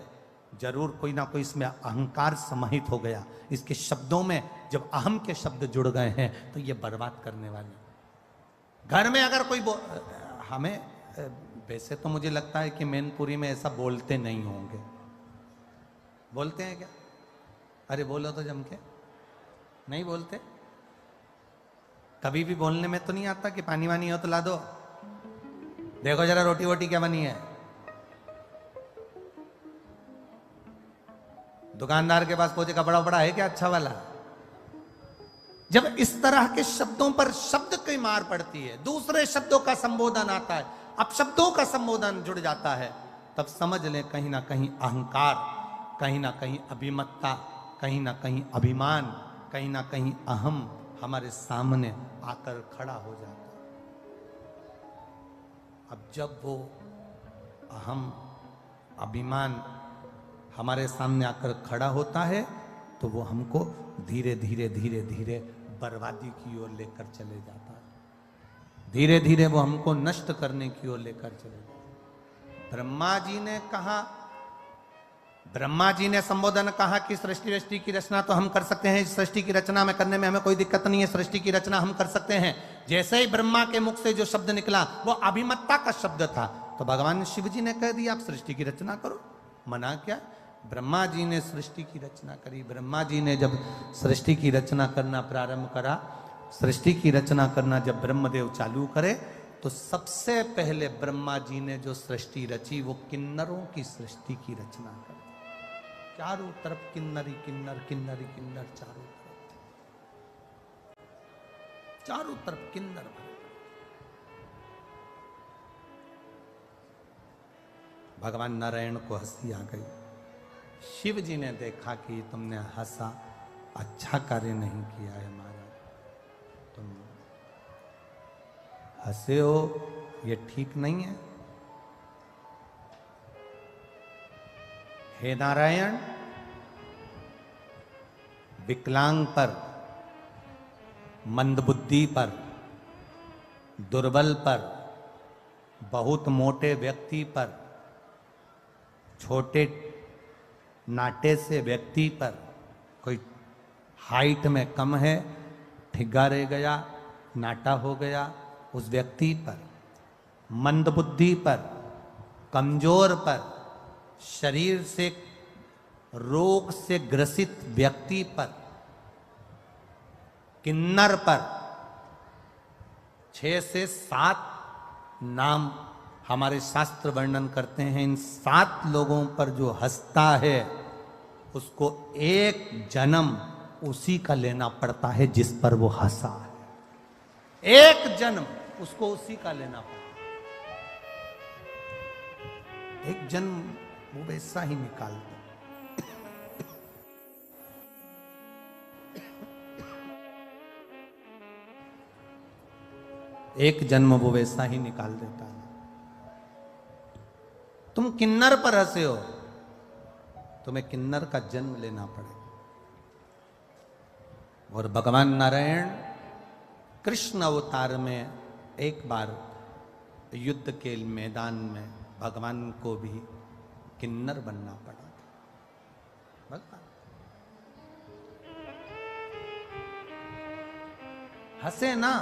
जरूर कोई ना कोई इसमें अहंकार समाहित हो गया। इसके शब्दों में जब अहम के शब्द जुड़ गए हैं तो ये बर्बाद करने वाले। घर में अगर कोई हमें वैसे तो मुझे लगता है कि मैनपुरी में ऐसा बोलते नहीं होंगे, बोलते हैं क्या, अरे बोलो तो जम के, नहीं बोलते। कभी भी बोलने में तो नहीं आता कि पानी वानी हो तो ला दो, देखो जरा रोटी वोटी क्या बनी है। दुकानदार के पास पहुंचे कपड़ा वपड़ा है क्या अच्छा वाला। जब इस तरह के शब्दों पर शब्द की मार पड़ती है, दूसरे शब्दों का संबोधन आता है, अब शब्दों का संबोधन जुड़ जाता है, तब समझ लें कहीं ना कहीं अहंकार, कहीं ना कहीं अभिमत्ता, कहीं ना कहीं अभिमान, कहीं ना कहीं अहम हमारे सामने आकर खड़ा हो जाता है। अब जब वो अहम, अभिमान हमारे सामने आकर खड़ा होता है तो वो हमको धीरे धीरे धीरे धीरे बर्बादी की ओर लेकर चले जाता है, धीरे धीरे वो हमको नष्ट करने की ओर लेकर चले जाता है। ब्रह्मा जी ने कहा, ब्रह्मा जी ने संबोधन कहा कि सृष्टि की रचना तो हम कर सकते हैं, सृष्टि की रचना में करने में हमें कोई दिक्कत नहीं है, सृष्टि की रचना हम कर सकते हैं। जैसे ही ब्रह्मा के मुख से जो शब्द निकला वो अभिमत्ता का शब्द था, तो भगवान शिव जी ने कह दिया आप सृष्टि की रचना करो, मना क्या। ब्रह्मा जी ने सृष्टि की रचना करी। ब्रह्मा जी ने जब सृष्टि की रचना करना प्रारंभ करा, सृष्टि की रचना करना जब ब्रह्मदेव चालू करे, तो सबसे पहले ब्रह्मा जी ने जो सृष्टि रची वो किन्नरों की सृष्टि की रचना करी। चारों तरफ किन्नरी किन्नर, किन्नरी किन्नर, चारों तरफ किन्नर। भगवान नारायण को हंसी आ गई। शिव जी ने देखा कि तुमने हंसा, अच्छा कार्य नहीं किया है महाराज, तुम हंसे हो, ये ठीक नहीं है। हे नारायण, विकलांग पर, मंदबुद्धि पर, दुर्बल पर, बहुत मोटे व्यक्ति पर, छोटे नाटे से व्यक्ति पर, कोई हाइट में कम है, ठिग्गा रह गया, नाटा हो गया, उस व्यक्ति पर, मंदबुद्धि पर, कमजोर पर, शरीर से रोग से ग्रसित व्यक्ति पर, किन्नर पर 6 से 7 नाम हमारे शास्त्र वर्णन करते हैं। इन 7 लोगों पर जो हंसता है उसको एक जन्म उसी का लेना पड़ता है जिस पर वो हंसा है। एक जन्म उसको उसी का लेना पड़ता है। एक जन्म वो वैसा ही निकाल दो। एक जन्म वो वैसा ही निकाल देता है। तुम किन्नर पर हंसे हो, तुम्हें किन्नर का जन्म लेना पड़ेगा। और भगवान नारायण कृष्ण अवतार में एक बार युद्ध के मैदान में भगवान को भी किन्नर बनना पड़ा। भगवान हंसे ना,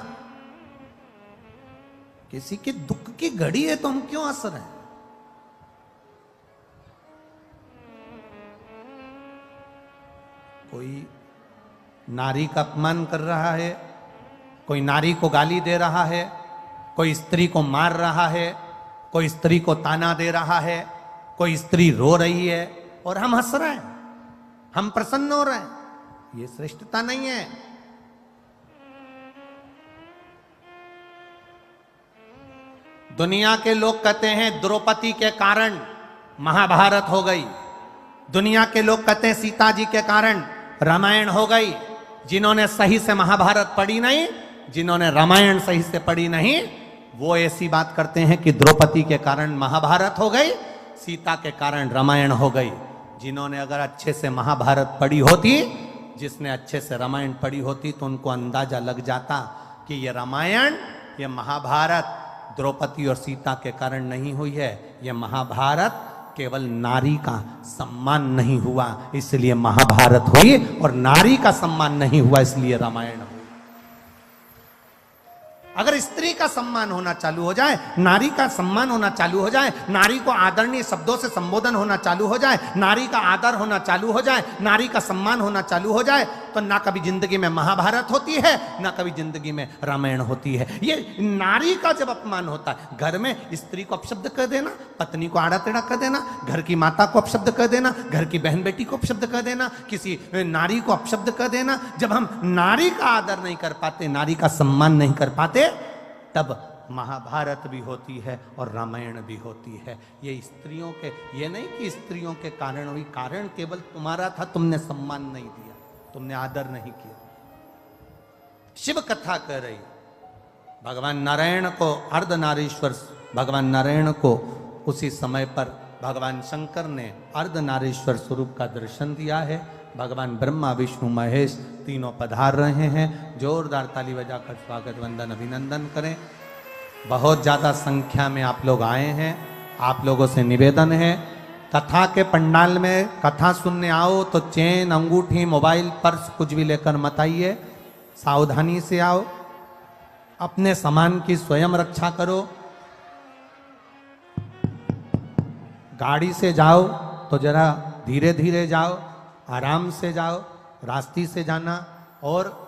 किसी के दुख की घड़ी है तो हम क्यों हंस रहे हैं? कोई नारी का अपमान कर रहा है, कोई नारी को गाली दे रहा है, कोई स्त्री को मार रहा है, कोई स्त्री को ताना दे रहा है, कोई स्त्री रो रही है और हम हंस रहे हैं, हम प्रसन्न हो रहे हैं। ये श्रेष्ठता नहीं है। दुनिया के लोग कहते हैं द्रौपदी के कारण महाभारत हो गई, दुनिया के लोग कहते हैं सीता जी के कारण रामायण हो गई। जिन्होंने सही से महाभारत पढ़ी नहीं, जिन्होंने रामायण सही से पढ़ी नहीं, वो ऐसी बात करते हैं कि द्रौपदी के कारण महाभारत हो गई, सीता के कारण रामायण हो गई। जिन्होंने अगर अच्छे से महाभारत पढ़ी होती, जिसने अच्छे से रामायण पढ़ी होती, तो उनको अंदाजा लग जाता कि ये रामायण, ये महाभारत द्रौपदी और सीता के कारण नहीं हुई है। ये महाभारत केवल नारी का सम्मान नहीं हुआ इसलिए महाभारत हुई, और नारी का सम्मान नहीं हुआ इसलिए रामायण हुई। अगर स्त्री का सम्मान होना चालू हो जाए, नारी का सम्मान होना चालू हो जाए, नारी को आदरणीय शब्दों से संबोधन होना चालू हो जाए, नारी का आदर होना चालू हो जाए, नारी का सम्मान होना चालू हो जाए, तो ना कभी जिंदगी में महाभारत होती है, ना कभी जिंदगी में रामायण होती है। ये नारी का जब अपमान होता है, घर में स्त्री को अपशब्द कर देना, पत्नी को आड़ा टेढ़ा कर देना, घर की माता को अपशब्द कर देना, घर की बहन बेटी को अपशब्द कर देना, किसी नारी को अपशब्द कर देना, जब हम नारी का आदर नहीं कर पाते, नारी का सम्मान नहीं कर पाते, तब महाभारत भी होती है और रामायण भी होती है। ये स्त्रियों के, ये नहीं कि स्त्रियों के कारण हुई, कारण केवल तुम्हारा था, तुमने सम्मान नहीं दिया, तुमने आदर नहीं किया। शिव कथा कह रही, भगवान नारायण को अर्धनारीश्वर, भगवान नारायण को उसी समय पर भगवान शंकर ने अर्धनारीश्वर स्वरूप का दर्शन दिया है। भगवान ब्रह्मा विष्णु महेश तीनों पधार रहे हैं। जोरदार ताली बजाकर स्वागत वंदन अभिनंदन करें। बहुत ज़्यादा संख्या में आप लोग आए हैं। आप लोगों से निवेदन है, कथा के पंडाल में कथा सुनने आओ तो चेन, अंगूठी, मोबाइल, पर्स कुछ भी लेकर मत आइए, सावधानी से आओ, अपने सामान की स्वयं रक्षा करो। गाड़ी से जाओ तो जरा धीरे धीरे जाओ, आराम से जाओ, रास्ते से जाना, और